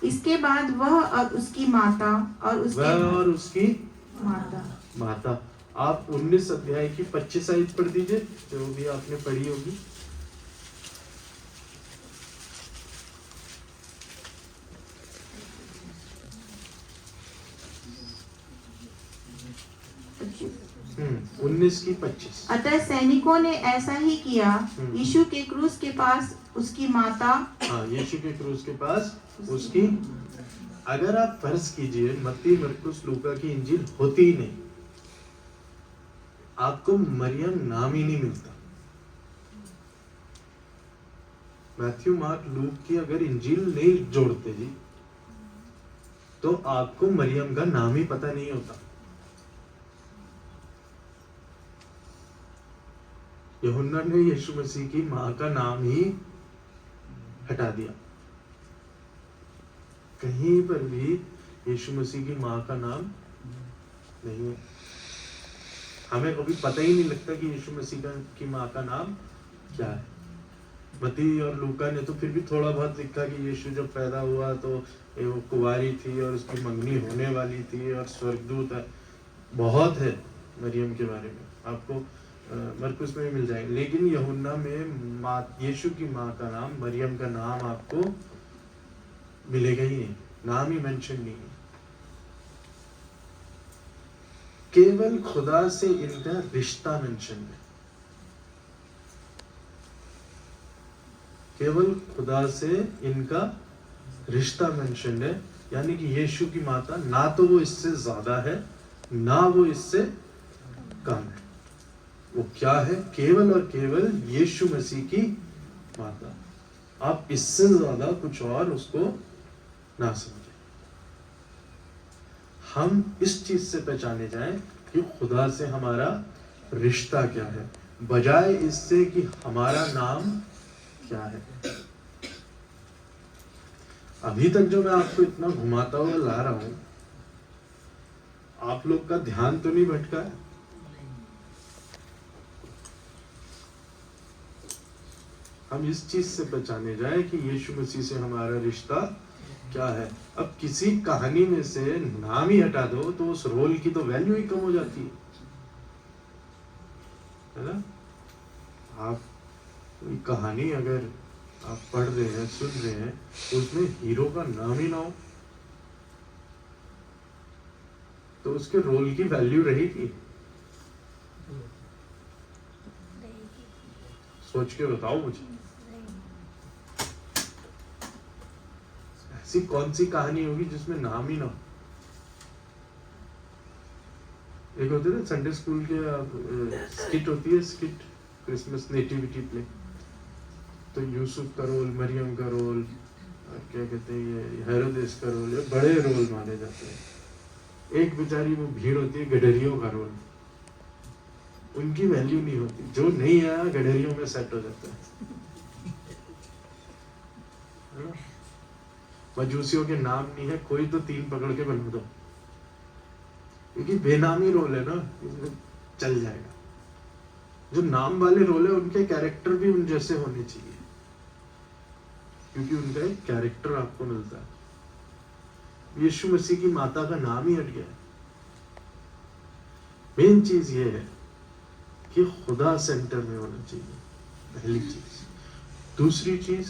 इसके बाद वह और उसकी माता और उसकी माता। आप 19 अध्याय की 25 आयत पढ़ दीजिए, जो भी आपने पढ़ी होगी। अच्छा। 19 की 25। अतः सैनिकों ने ऐसा ही किया। यीशु के क्रूस के पास उसकी माता, हाँ, यीशु के क्रूस के पास उसकी, अगर आप फर्ज कीजिए मत्ती, मरकुस, लूका की इंजील होती ही नहीं, आपको मरियम नाम ही नहीं मिलता। मैथ्यू, मार्क, लूक की अगर इंजील नहीं जोड़ते जी, तो आपको मरियम का नाम ही पता नहीं होता। यूहन्ना ने यीशु मसीह की मां का नाम ही हटा दिया। कहीं पर भी यीशु मसीह की मां का नाम नहीं है। हमें कभी पता ही नहीं लगता कि यीशु मसीह की मां का नाम क्या है। मत्ती और लूका ने तो फिर भी थोड़ा बहुत लिखा कि यीशु जब पैदा हुआ तो वो कुंवारी थी और उसकी मंगनी होने वाली थी और स्वर्गदूत है। बहुत है मरियम के बारे में, आपको मरकुस में भी मिल जाएगा। लेकिन यूहन्ना में यीशु की मां का नाम, मरियम का नाम आपको मिलेगा ही नहीं, नाम ही मेंशन नहीं है। केवल खुदा से इनका रिश्ता मेंशन है, केवल खुदा से इनका रिश्ता मेंशन है। यानी कि यीशु की माता ना तो वो इससे ज्यादा है, ना वो इससे कम है। वो क्या है? केवल और केवल यीशु मसीह की माता। आप इससे ज्यादा कुछ और उसको ना समझें। हम इस चीज से पहचाने जाएं कि खुदा से हमारा रिश्ता क्या है, बजाय इससे कि हमारा नाम क्या है। अभी तक जो मैं आपको इतना घुमाता हुआ ला रहा हूं, आप लोग का ध्यान तो नहीं भटका है? हम इस चीज से पहचाने जाए कि यीशु मसीह से हमारा रिश्ता क्या है। अब किसी कहानी में से नाम ही हटा दो तो उस रोल की तो वैल्यू ही कम हो जाती है ना। आप कोई कहानी अगर आप पढ़ रहे हैं, सुन रहे हैं, उसमें हीरो का नाम ही ना हो तो उसके रोल की वैल्यू रहेगी? सोच के बताओ मुझे, ऐसी कौन सी कहानी होगी जिसमें नाम ही ना हो? एक होते ना संडे स्कूल के स्किट होती है, स्किट क्रिसमस नेटिविटी प्ले, तो यूसुफ का रोल, मरियम का रोल, क्या कहते हैं ये हेरोदेस का रोल, ये बड़े रोल माने जाते हैं। एक बेचारी वो भीड़ होती है गडरियों का रोल, उनकी वैल्यू नहीं होती। जो नहीं आया गडरियों में सेट हो जाता है। मजूसियों के नाम नहीं है, कोई तो 3 पकड़ के बना दो, क्योंकि बेनामी रोल है ना, इसमें चल जाएगा। जो नाम वाले रोल है उनके कैरेक्टर भी उन जैसे होने चाहिए, क्योंकि उनका एक कैरेक्टर आपको मिलता है। यीशु मसीह की माता का नाम ही हट गया है। मेन चीज ये है कि खुदा सेंटर में होना चाहिए, पहली चीज। दूसरी चीज,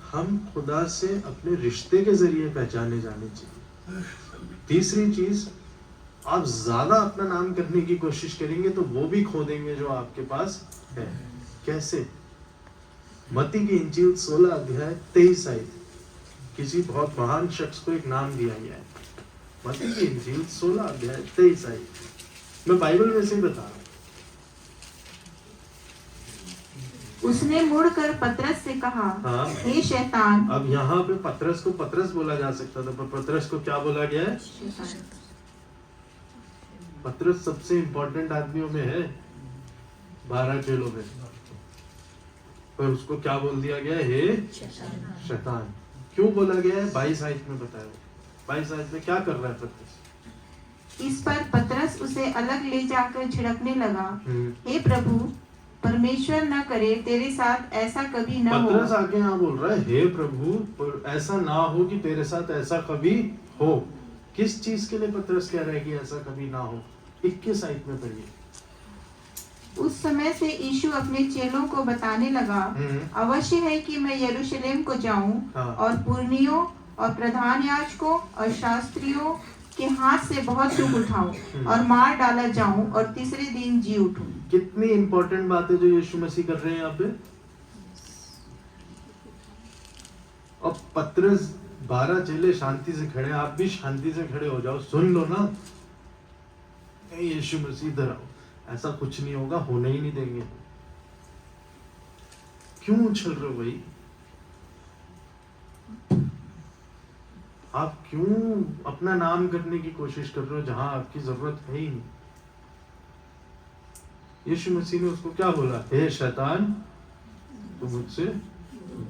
हम खुदा से अपने रिश्ते के जरिए पहचाने जाने चाहिए। तीसरी चीज, आप ज्यादा अपना नाम करने की कोशिश करेंगे तो वो भी खो देंगे जो आपके पास है। कैसे? मत्ती की इंजील 16 अध्याय 23 आयत, किसी बहुत महान शख्स को एक नाम दिया गया है। मत्ती की इंजील 16 अध्याय 23 आयत, मैं बाइबल में से ही बता रहा हूँ। उसने मुड़कर पतरस से कहा, हाँ। हे शैतान। अब यहाँ पे पतरस को पतरस बोला जा सकता था, पर पतरस को क्या बोला गया है? पतरस सबसे इंपॉर्टेंट आदमियों में है, 12 चेलों में। पर उसको क्या बोल दिया गया? हे शैतान। क्यों बोला गया है? 22 आयत में बताया। 22 आयत में क्या कर रहा है पतरस? इस पर पतरस उसे अलग ले जाकर छिड़कने लगा, हम्म। हे प्रभु, परमेश्वर न करे तेरे साथ ऐसा कभी न हो। पतरस आके यहाँ बोल रहा है, हे प्रभु, पर ऐसा ना हो कि तेरे साथ ऐसा कभी हो। किस चीज के लिए पतरस कह रहा है कि ऐसा कभी ना हो? 21 आयत में पढ़िए। उस समय से यीशु अपने चेलों को बताने लगा, अवश्य है कि मैं यरूशलेम को जाऊं हाँ। और पुरनियों और प्रधान याजकों और शास्त्रियों के हाथ से बहुत दुख उठाऊं और मार डाला जाऊं और तीसरे दिन जी उठूं। कितनी इंपॉर्टेंट बात है जो यीशु मसीह कर रहे हैं यहाँ पे। और पतरस 12 चेले शांति से खड़े, आप भी शांति से खड़े हो जाओ, सुन लो ना। यीशु मसीह इधर आओ, ऐसा कुछ नहीं होगा, होने ही नहीं देंगे। क्यों उछल रहे हो भाई? आप क्यों अपना नाम करने की कोशिश कर रहे हो जहां आपकी जरूरत है ही नहीं? यीशु मसीह ने उसको क्या बोला? हे शैतान, तो मुझसे,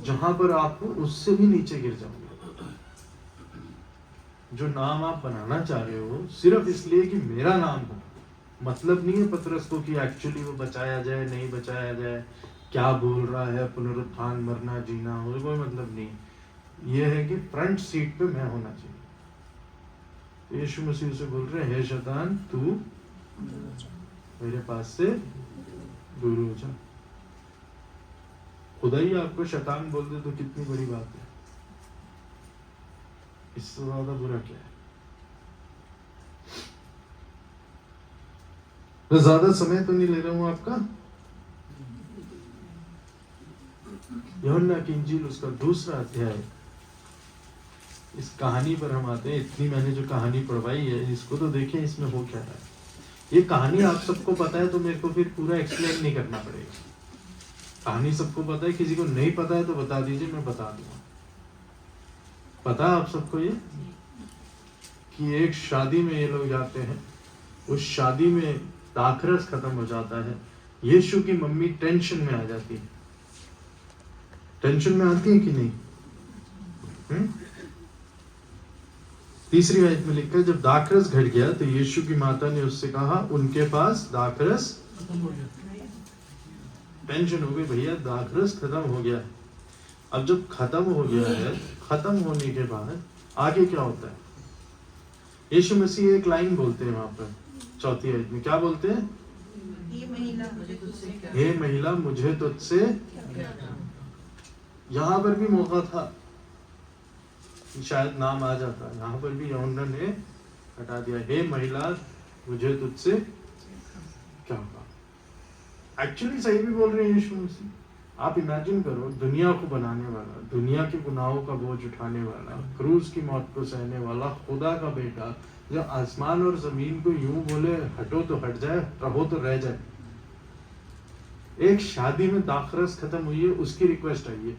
जहां पर आप हो उससे भी नीचे गिर जाओगे। जो नाम आप बनाना चाह रहे हो सिर्फ इसलिए कि मेरा नाम हो, मतलब नहीं है पतरस को कि एक्चुअली वो बचाया जाए नहीं बचाया जाए, क्या बोल रहा है, पुनरुत्थान, मरना जीना हो, कोई मतलब नहीं। ये है कि फ्रंट सीट पे मैं होना चाहिए। तो यीशु मसीह से बोल रहे हैं, हे शैतान, तू मेरे पास से दूर हो जा। खुदा ही आपको शैतान बोल दे तो कितनी बड़ी बात है। इससे ज्यादा बुरा क्या है? मैं ज्यादा समय तो नहीं ले रहा हूं आपका। यूहन्ना की इंजील उसका 2 अध्याय, इस कहानी पर हम आते हैं। इतनी मैंने जो कहानी पढ़वाई है, इसको तो देखें इसमें हो क्या रहा है। ये कहानी आप सबको पता है तो मेरे को फिर पूरा एक्सप्लेन नहीं करना पड़ेगा। कहानी सबको पता है, किसी को नहीं पता है तो बता दीजिए, मैं बता दूंगा। पता है आप सबको ये कि एक शादी में ये लोग जाते हैं, उस शादी में दाखरस खत्म हो जाता है। यीशु की मम्मी टेंशन में आ जाती है। टेंशन में आती है कि नहीं? 3 आयत में लिखा है, जब दाखरस घट गया तो यीशु की माता ने उससे कहा, उनके पास दाखरस टेंशन हो गई, भैया दाखरस खत्म हो गया। अब जब खत्म हो गया है, खत्म होने के बाद आगे क्या होता है? यीशु मसीह एक लाइन बोलते हैं वहां पर 4 आयत में। क्या बोलते हैं? हे महिला, मुझे तुझसे। यहाँ पर भी मौका था, शायद नाम आ जाता। यहाँ पर भी यूहन्ना ने हटा दिया, हे महिला, मुझे तुझसे क्या होगा। एक्चुअली सही भी बोल रहे हैं यीशु मसीह। आप इमेजिन करो, दुनिया को बनाने वाला, दुनिया के गुनाहों का बोझ उठाने वाला, क्रूस की मौत को सहने वाला खुदा का बेटा, जो आसमान और जमीन को यूं बोले, हटो तो हट जाए, रहो तो रह जाए। एक शादी में दाखरस खत्म हुई है, उसकी रिक्वेस्ट आई है।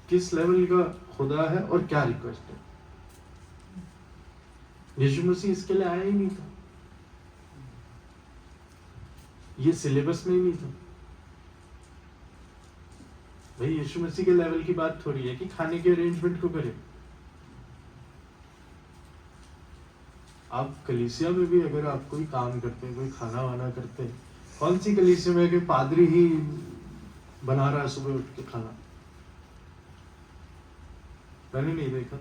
किस लेवल का खुदा है और क्या रिक्वेस्ट है? यीशु मसीह इसके लिए आया ही नहीं था, ये सिलेबस में ही नहीं था। भाई यीशु मसीह के लेवल की बात थोड़ी है कि खाने के अरेंजमेंट को करें। आप कलीसिया में भी अगर आप कोई काम करते हैं, कोई खाना वाना करते हैं, कौन सी कलीसिया में कि पादरी ही बना रहा है सुबह उठ के खाना? मैंने नहीं देखा।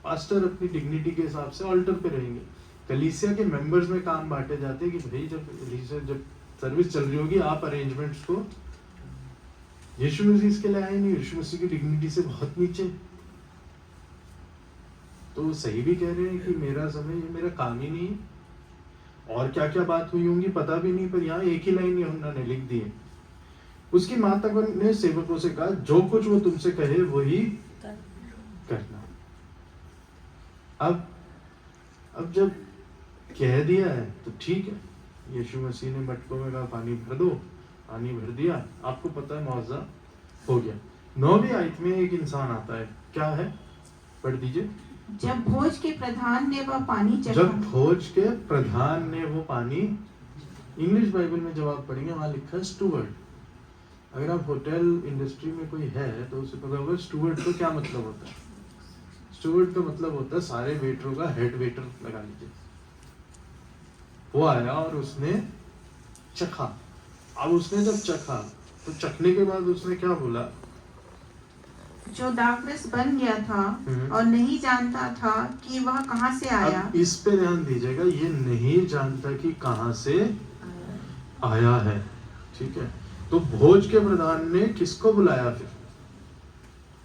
पास्टर अपनी डिग्निटी के हिसाब से ऑल्टर पे रहेंगे। कलीसिया के मेंबर्स में काम बांटे जाते हैं कि भाई जब सर्विस चल रही होगी आप अरेंजमेंट्स को। यीशु मसीह इसके लिए आए नहीं, यीशु मसीह की डिग्निटी से बहुत नीचे। तो सही भी कह रहे हैं कि मेरा समय, ये मेरा काम ही नहीं है। और क्या क्या बात हुई होंगी पता भी नहीं, पर यहाँ एक ही लाइन यूहन्ना ने लिख दी है। उसकी माता ने सेवकों से कहा, जो कुछ वो तुमसे कहे वही करना। अब जब कह दिया है तो ठीक है। यीशु मसीह ने मटकों में कहा पानी भर दो, पानी भर दिया। आपको पता है मौजा हो गया। 9वीं आयत में एक इंसान आता है, क्या है? पढ़ दीजिए। जब भोज के प्रधान ने वह पानी चखा, जब भोज के प्रधान ने वो पानी इंग्लिश बाइबल में जब आप पढ़ेंगे वहाँ लिखा है स्टूवर्ड। अगर आप होटल इंडस्ट्री में कोई है तो उसे पता होगा स्टूवर्ड का क्या मतलब होता है। स्टूवर्ड का मतलब होता है सारे वेटरों का हेड वेटर लगा लीजिए। वो आया और उसने चखा। अब उसने जब चखा तो चखने के बाद उसने क्या बोला, जो दाखरस बन गया था और नहीं जानता था कि वह कहाँ से आया। अब इस पे ध्यान दीजिएगा, ये नहीं जानता कि कहाँ से आया है। ठीक है, तो भोज के प्रधान ने किसको बुलाया फिर?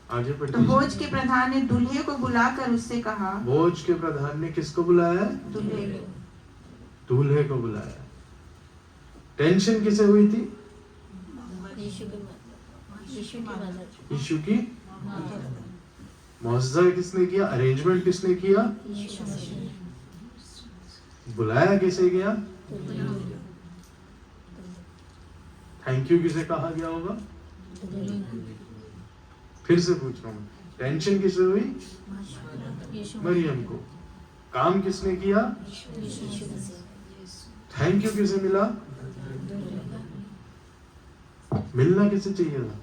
आगे तो पढ़िए। भोज के प्रधान ने दूल्हे को बुलाकर उससे कहा। भोज के प्रधान ने किसको बुलाया? दूल्हे को। दूल्हे को बुलाया। टेंशन किसे हुई थी? यीशु की मदद। यीशु की मुआवजा किसने किया? अरेंजमेंट किसने किया? यीशु मसीह। बुलाया किसे गया? थैंक यू किसे कहा गया होगा? फिर से पूछ रहा हूँ, टेंशन किसे हुई? मरियम को। काम किसने किया? यीशु मसीह। थैंक यू किसे मिला? मिलना किसे चाहिए था?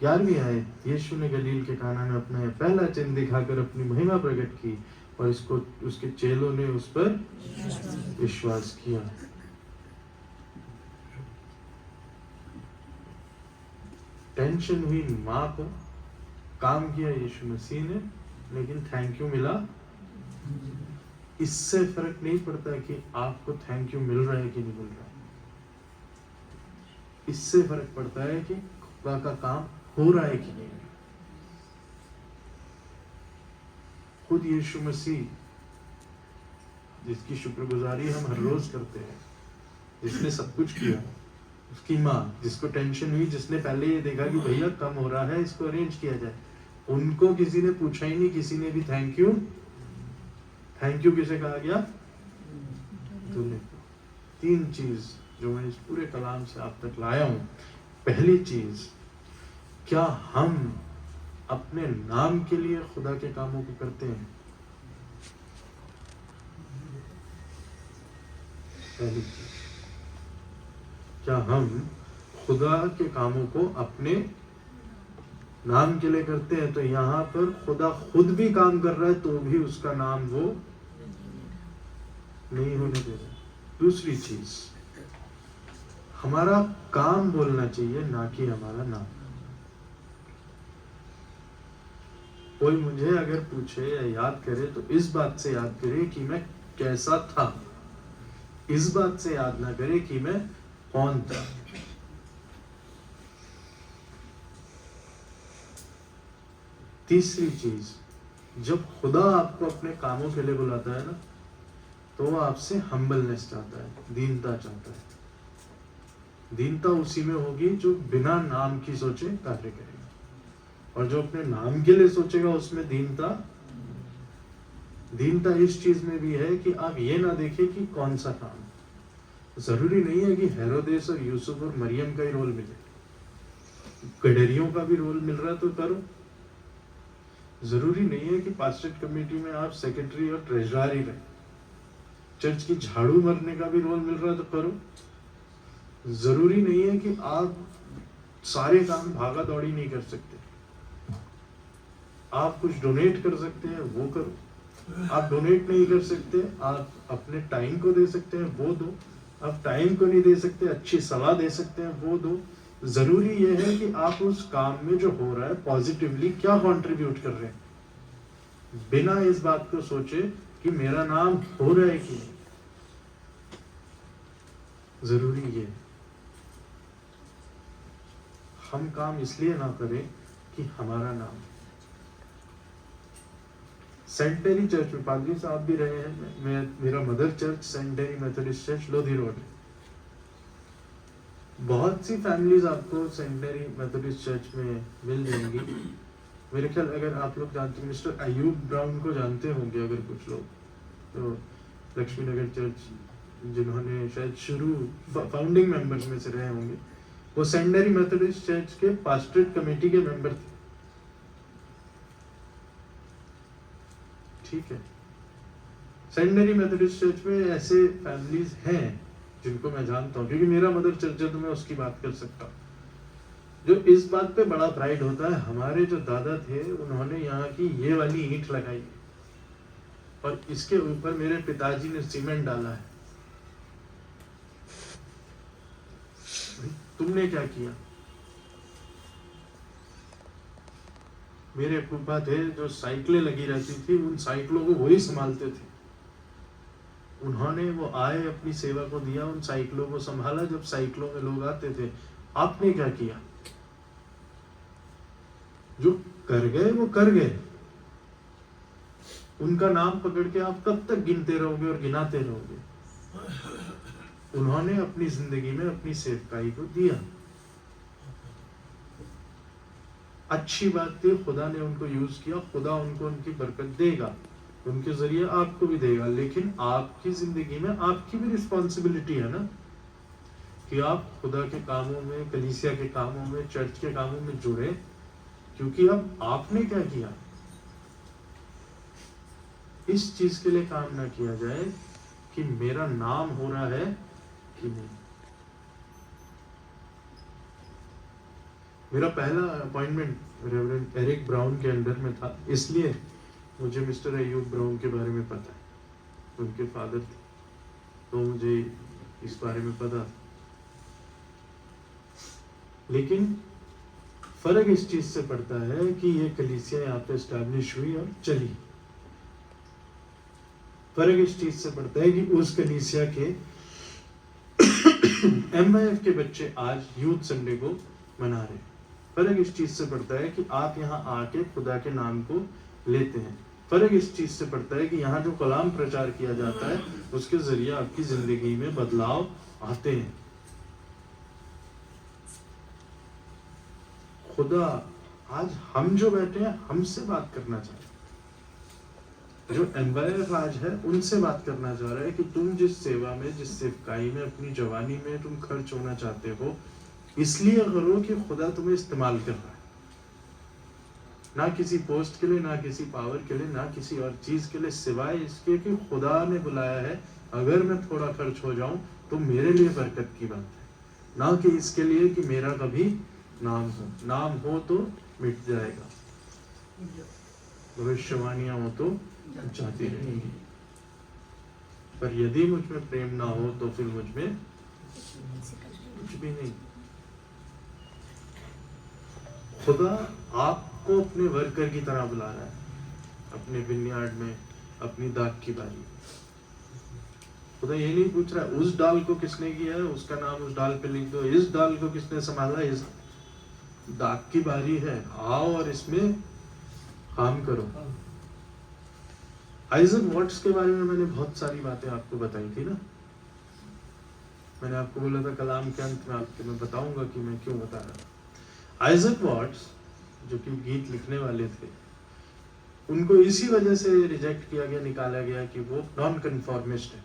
11वीं आयत, यीशु ने गलील के काना में अपना पहला चिन्ह दिखाकर अपनी महिमा प्रकट की और इसको उसके चेलों ने उस पर विश्वास किया। टेंशन हुई माँ को, काम किया यीशु मसीह ने, लेकिन थैंक यू मिला। इससे फर्क नहीं पड़ता कि आपको थैंक यू मिल रहा है कि नहीं मिल रहा है। इससे फर्क पड़ता है कि खुदा का काम हो रहा है कि नहीं। खुद यीशु मसीह जिसकी शुक्रगुजारी हम हर रोज करते हैं, जिसने सब कुछ किया, उसकी माँ जिसको टेंशन हुई, जिसने पहले ये देखा कि भैया कम हो रहा है, इसको अरेंज किया जाए, उनको किसी ने पूछा ही नहीं, किसी ने भी थैंक यू किसे कहा गया? दूल्हे को। 3 चीज जो मैं इस पूरे कलाम से आप तक लाया हूं। पहली चीज, क्या हम अपने नाम के लिए खुदा के कामों को करते हैं? पहली चीज, क्या हम खुदा के कामों को अपने नाम के लिए करते हैं? तो यहाँ पर खुदा खुद भी काम कर रहा है तो भी उसका नाम वो नहीं होने दे रहा। दूसरी चीज, हमारा काम बोलना चाहिए, ना कि हमारा नाम। कोई मुझे अगर पूछे या याद करे तो इस बात से याद करे कि मैं कैसा था, इस बात से याद ना करे कि मैं कौन था। तीसरी चीज, जब खुदा आपको अपने कामों के लिए बुलाता है ना, तो वो आपसे हम्बलनेस चाहता है, दीनता चाहता है। दीनता उसी में होगी जो बिना नाम की सोचे कार्य करेगा, और जो अपने नाम के लिए सोचेगा उसमें दीनता इस चीज में भी है कि आप ये ना देखें कि कौन सा काम। जरूरी नहीं है कि हेरोदेस और यूसुफ और मरियम का ही रोल मिले, गडरियों का भी रोल मिल रहा है तो करो। जरूरी नहीं है कि पास्टरेट कमेटी में आप सेक्रेटरी और ट्रेजरर ही रहे। चर्च की झाड़ू मारने का भी रोल मिल रहा है तो करो। जरूरी नहीं है कि आप सारे काम भागा दौड़ी नहीं कर सकते। आप कुछ डोनेट कर सकते हैं, वो करो। आप डोनेट नहीं कर सकते, आप अपने टाइम को दे सकते हैं, वो दो। आप टाइम को नहीं दे सकते, अच्छी सलाह दे सकते हैं, वो दो। जरूरी ये है कि आप उस काम में जो हो रहा है पॉजिटिवली क्या कंट्रीब्यूट कर रहे हैं, बिना इस बात को सोचे कि मेरा नाम हो रहा है कि नहीं। जरूरी ये हम काम इसलिए ना करें कि हमारा नाम। सेंट मैरी चर्च में पादरी साहब भी रहे हैं। मेरा mother church saint Mary Methodist church Lodhi road है। बहुत सी फैमिलीज आपको सेंट मैरी मेथोडिस्ट चर्च में मिल जाएंगी। मेरे ख्याल अगर आप लोग जानते हैं, मिस्टर अयूब ब्राउन को जानते होंगे अगर कुछ लोग, तो लक्ष्मी नगर चर्च जिन्होंने शायद शुरू फाउंडिंग मेंबर्स में से रहे होंगे, वो सेंट मैरी मेथोडिस्ट चर्च के पास्टरेट कमेटी के मेंबर थे। ठीक है, सेकेंडरी मेथोडिस्ट चर्च में ऐसे फैमिलीज हैं जिनको मैं जानता हूँ, क्योंकि मेरा मदर चर्च है तो मैं उसकी बात कर सकता हूँ, जो इस बात पे बड़ा प्राइड होता है, हमारे जो दादा थे उन्होंने यहाँ की ये वाली ईंट लगाई और इसके ऊपर मेरे पिताजी ने सीमेंट डाला है। तुमने क्या किया? मेरे फूफा थे जो साइकिलें लगी रहती थी, उन साइकिलों को वही संभालते थे। उन्होंने वो आए, अपनी सेवा को दिया, उन साइकिलों को संभाला। जब साइकिलों में लोग आते थे, आपने क्या किया? जो कर गए वो कर गए, उनका नाम पकड़ के आप कब तक गिनते रहोगे और गिनाते रहोगे? उन्होंने अपनी जिंदगी में अपनी सेवकाई को दिया। अच्छी बात थी, खुदा ने उनको यूज किया, खुदा उनको उनकी बरकत देगा, उनके जरिए आपको भी देगा। लेकिन आपकी जिंदगी में आपकी भी रिस्पॉन्सिबिलिटी है ना, कि आप खुदा के कामों में, कलीसिया के कामों में, चर्च के कामों में जुड़े, क्योंकि अब आपने क्या किया। इस चीज के लिए काम ना किया जाए कि मेरा नाम हो रहा है कि नहीं। मेरा पहला अपॉइंटमेंट रेवरेंड एरिक ब्राउन के अंडर में था, इसलिए मुझे मिस्टर अयूब ब्राउन के बारे में पता है। उनके फादर थे तो मुझे इस बारे में पता था। लेकिन फर्क इस चीज से पड़ता है कि ये कलीसिया यहाँ पे एस्टैब्लिश हुई और चली। फर्क इस चीज से पड़ता है कि उस कलीसिया के MYF के बच्चे आज यूथ संडे को मना रहे। फर्क इस चीज से पड़ता है कि आप यहाँ आके खुदा के नाम को लेते हैं। फर्क इस चीज से पड़ता है कि यहाँ जो कलाम प्रचार किया जाता है उसके जरिए आपकी जिंदगी में बदलाव आते हैं। खुदा आज हम जो बैठे हैं हमसे बात करना चाहते हैं। जो MYF आज है उनसे बात करना चाह रहा है कि तुम जिस सेवा में, जिस सेवकाई में अपनी जवानी में तुम खर्च होना चाहते हो, इसलिए करो कि खुदा तुम्हें इस्तेमाल कर रहा है। ना किसी पोस्ट के लिए, ना किसी पावर के लिए, ना किसी और चीज के लिए, सिवाय इसके कि खुदा ने बुलाया है। अगर मैं थोड़ा खर्च हो जाऊं तो मेरे लिए बरकत की बात है, ना कि इसके लिए कि मेरा कभी नाम हो। नाम हो तो मिट जाएगा, भविष्यवाणियां हो तो जाती रहेंगी, पर यदि मुझ में प्रेम ना हो तो फिर मुझ में कुछ भी नहीं। खुदा आपको अपने वर्कर की तरह बुला रहा है, अपने विनयार्ड में, अपनी दाख की बारी। खुदा ये नहीं पूछ रहा उस डाल को किसने किया है, उसका नाम उस डाल पे लिख दो, इस डाल को किसने संभाला, इस दाख की बारी है, आओ और इसमें काम करो। आइजक वॉट्स के बारे में मैंने बहुत सारी बातें आपको बताई थी ना। मैंने आपको बोला था कलाम के अंत में आपको मैं बताऊंगा कि मैं क्यों बता रहा था। आइजक वॉट्स जो कि गीत लिखने वाले थे, उनको इसी वजह से रिजेक्ट किया गया, निकाला गया कि वो नॉन कन्फॉर्मिस्ट है,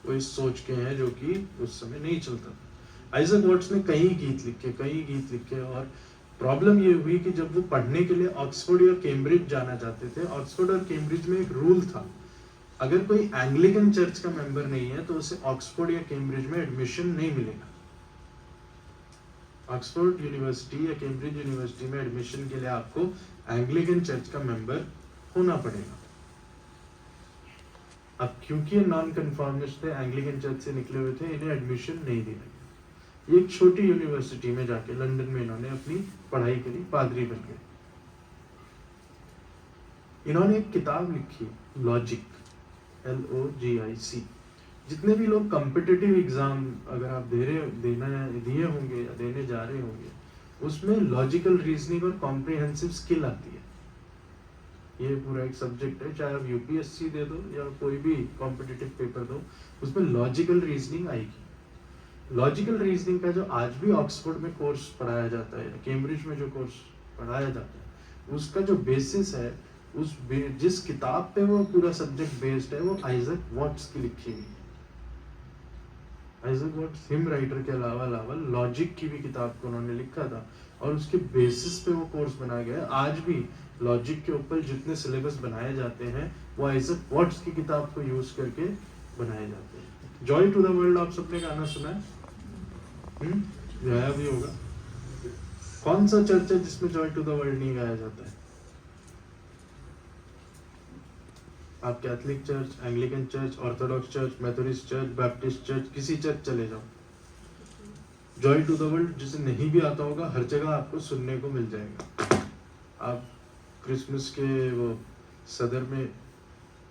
वो इस सोच के हैं जो कि उस समय नहीं चलता था। आइजक वॉट्स ने कई गीत लिखे और प्रॉब्लम ये हुई कि जब वो पढ़ने के लिए ऑक्सफोर्ड या कैम्ब्रिज जाना चाहते थे, ऑक्सफोर्ड और कैम्ब्रिज में एक रूल था, अगर कोई एंग्लिकन चर्च का मेंबर नहीं है तो उसे ऑक्सफोर्ड या कैम्ब्रिज में एडमिशन नहीं मिलेगा। ऑक्सफोर्ड यूनिवर्सिटी या कैम्ब्रिज यूनिवर्सिटी में एडमिशन के लिए आपको एंग्लिकन चर्च का मेंबर होना पड़ेगा। अब क्योंकि ये नॉन कन्फॉर्मिस्ट थे, एंग्लिकन चर्च से निकले हुए थे, इन्हें एडमिशन नहीं दिया गया। एक छोटी यूनिवर्सिटी में जाके लंदन में इन्होंने अपनी पढ़ाई करी, पादरी बन गए। इन्होंने एक किताब लिखी, लॉजिक, LOGIC। जितने भी लोग कॉम्पिटिटिव एग्जाम अगर आप दिए होंगे या देने जा रहे होंगे, उसमें लॉजिकल रीजनिंग और कॉम्प्रिहेंसिव स्किल आती है। ये पूरा एक सब्जेक्ट है, चाहे आप UPSC दे दो या कोई भी कॉम्पिटिटिव पेपर दो, उसमें लॉजिकल रीजनिंग आएगी। लॉजिकल रीजनिंग का जो आज भी ऑक्सफोर्ड में कोर्स पढ़ाया जाता है, कैम्ब्रिज में जो कोर्स पढ़ाया जाता है, उसका जो बेसिस है, जिस किताब पे वो पूरा सब्जेक्ट बेस्ड है, वो आइजक वॉट्स की लिखी हुई है। आइजक वॉट्स हिम राइटर के अलावा लॉजिक की भी किताब को उन्होंने लिखा था और उसके बेसिस पे वो कोर्स बनाया गया है। आज भी लॉजिक के ऊपर जितने सिलेबस बनाए जाते हैं वो आइजक वॉट्स की किताब को यूज करके बनाए जाते हैं। जॉय टू द वर्ल्ड आप सबने गाना सुना है? गाया भी होगा। कौन सा चर्च है जिसमें जॉय टू द वर्ल्ड नहीं गाया जाता है? आप Catholic church, Anglican church, Orthodox church, Methodist church, Baptist church, किसी चर्च चले जाओ, जॉय टू द वर्ल्ड जिसे नहीं भी आता होगा हर जगह आपको सुनने को मिल जाएगा। आप क्रिसमस के वो सदर में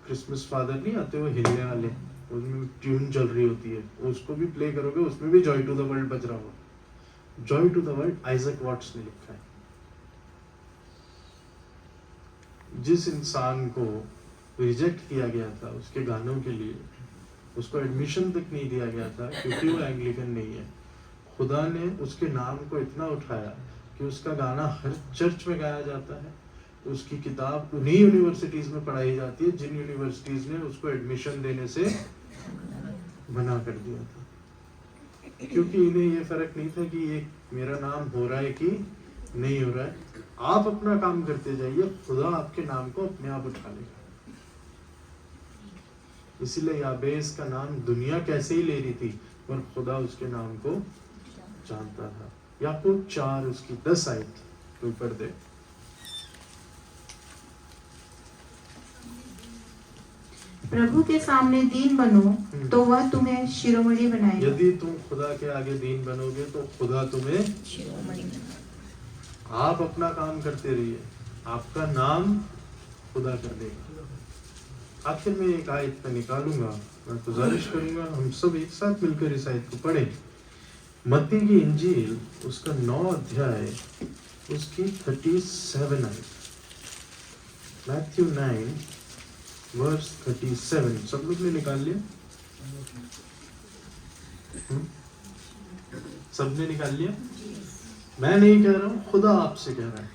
क्रिसमस फादर नहीं आते, वो हिलने वाले, उसमें ट्यून चल रही होती है, उसको भी प्ले करोगे उसमें भी जॉय टू द वर्ल्ड बज रहा होगा। Joy to the world Isaac Watts ने लिखा है। जिस इंसान को रिजेक्ट किया गया था उसके गानों के लिए, उसको एडमिशन तक नहीं दिया गया था क्योंकि वो एंग्लिकन नहीं है, खुदा ने उसके नाम को इतना उठाया कि उसका गाना हर चर्च में गाया जाता है, उसकी किताब उन्हीं यूनिवर्सिटीज में पढ़ाई जाती है जिन यूनिवर्सिटीज ने उसको एडमिशन देने से मना कर दिया था, क्योंकि इन्हें ये फर्क नहीं था कि ये मेरा नाम हो रहा है कि नहीं हो रहा है। आप अपना काम करते जाइए, खुदा आपके नाम को अपने आप उठा लेगा। इसीलिए याबेस का नाम दुनिया कैसे ही ले रही थी पर खुदा उसके नाम को जानता था। याकूब 4 उसकी 10 आयत ऊपर दे। प्रभु के सामने दीन बनो तो वह तुम्हें शिरोमणि बनाएगा। यदि तुम खुदा के आगे दीन बनोगे तो खुदा तुम्हें, आप अपना काम करते रहिए, आपका नाम खुदा कर देगा। आखिर में एक आयत मैं निकालूंगा, मैं गुजारिश करूंगा हम सब एक साथ मिलकर इस आयत को पढ़ें। मत्ती की इंजील उसका 9 अध्याय उसकी 37 आयत, मैथ्यू 9 वर्स 37, सब लोग ने निकाल लिया? सबने निकाल लिया? मैं नहीं कह रहा हूँ, खुदा आपसे कह रहा है।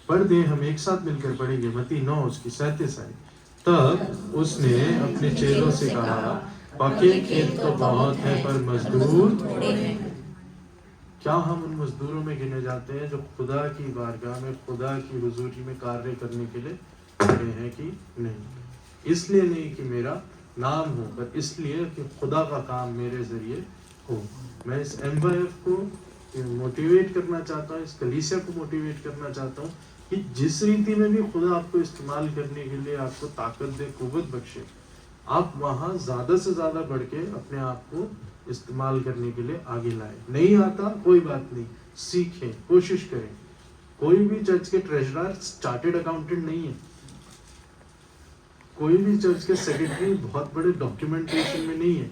पढ़ दे, हम एक साथ मिलकर पढ़ेंगे। मत्ती 9 उसकी 37 आयत। तब उसने अपने चेलों से कहा, पके खेत तो बहुत है पर मजदूर थोड़े हैं। क्या हम उन मजदूरों में गिने जाते हैं जो खुदा की बारगाह में, खुदा की हुजूरी में कार्य करने के लिए खड़े हैं कि नहीं? इसलिए नहीं कि मेरा नाम हो, पर इसलिए कि खुदा का काम मेरे जरिए हो। मैं इस MYF को मोटिवेट करना चाहता हूँ, इस कलीसिया को मोटिवेट करना चाहता हूँ कि जिस रीति में भी खुदा आपको इस्तेमाल करने के लिए आपको ताकत दे, कुव्वत बख्शे, आप वहाँ ज्यादा से ज्यादा बढ़ के अपने आप को इस्तेमाल करने के लिए आगे लाए। नहीं आता कोई बात नहीं, सीखें, कोशिश करें। कोई भी चर्च के ट्रेजरर चार्टेड अकाउंटेंट नहीं है, कोई भी चर्च के सेक्रेटरी बहुत बड़े डॉक्यूमेंटेशन में नहीं है।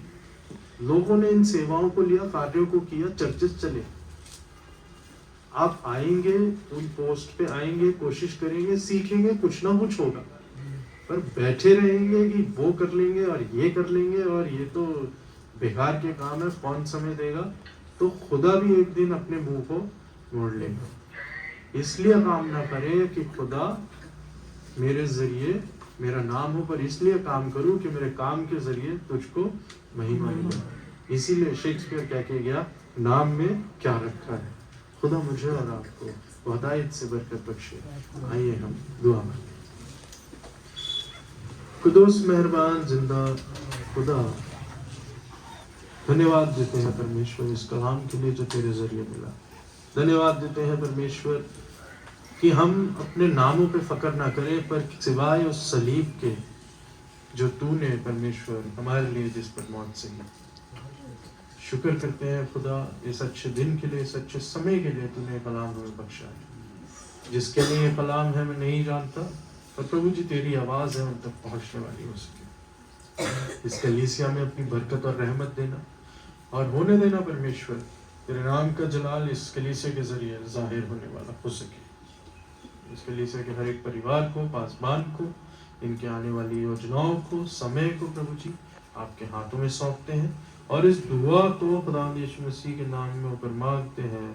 लोगों ने इन सेवाओं को लिया, कार्यों को किया, चर्चेस चले। आप आएंगे, उन पोस्ट पे आएंगे, कोशिश करेंगे, सीखेंगे, कुछ ना कुछ होगा। पर बैठे रहेंगे कि वो कर लेंगे और ये कर लेंगे और ये तो बेकार के काम है, कौन समय देगा, तो खुदा भी एक दिन अपने मुंह को मोड़ लेगा। इसलिए काम ना करे कि खुदा मेरे जरिए मेरा नाम हो, पर इसलिए काम करूं कि मेरे काम के जरिए तुझको महिमा मिले। इसीलिए शेक्सपियर कह के गया, नाम में क्या रखा है। खुदा मुझे और आपको हिदायत से बरकत बख्शे। आइए हम दुआ मांगे। कुदूस मेहरबान जिंदा खुदा, धन्यवाद देते हैं परमेश्वर इस कलाम के लिए जो तेरे जरिए मिला। धन्यवाद देते हैं परमेश्वर कि हम अपने नामों पे फक्र ना करें, पर सिवाय उस सलीब के जो तूने परमेश्वर हमारे लिए जिस पर मौत से की। शुक्र करते हैं खुदा इस अच्छे दिन के लिए, इस अच्छे समय के लिए तूने कलाम हमें बख्शा है। जिसके लिए ये कलाम है मैं नहीं जानता, पर प्रभु जी तेरी आवाज है उन तक पहुंचने वाली हो सके। इस कलीसिया में अपनी बरकत और रहमत देना और होने देना परमेश्वर, तेरे नाम का जलाल इस कलीसिया के जरिए जाहिर होने वाला हो सके। इस कलीसिया के हर एक परिवार को, पासबान को, इनके आने वाली योजनाओं को, समय को प्रभु जी आपके हाथों में सौंपते हैं और इस दुआ को खुदा यीशु मसीह के नाम में ऊपर मांगते हैं।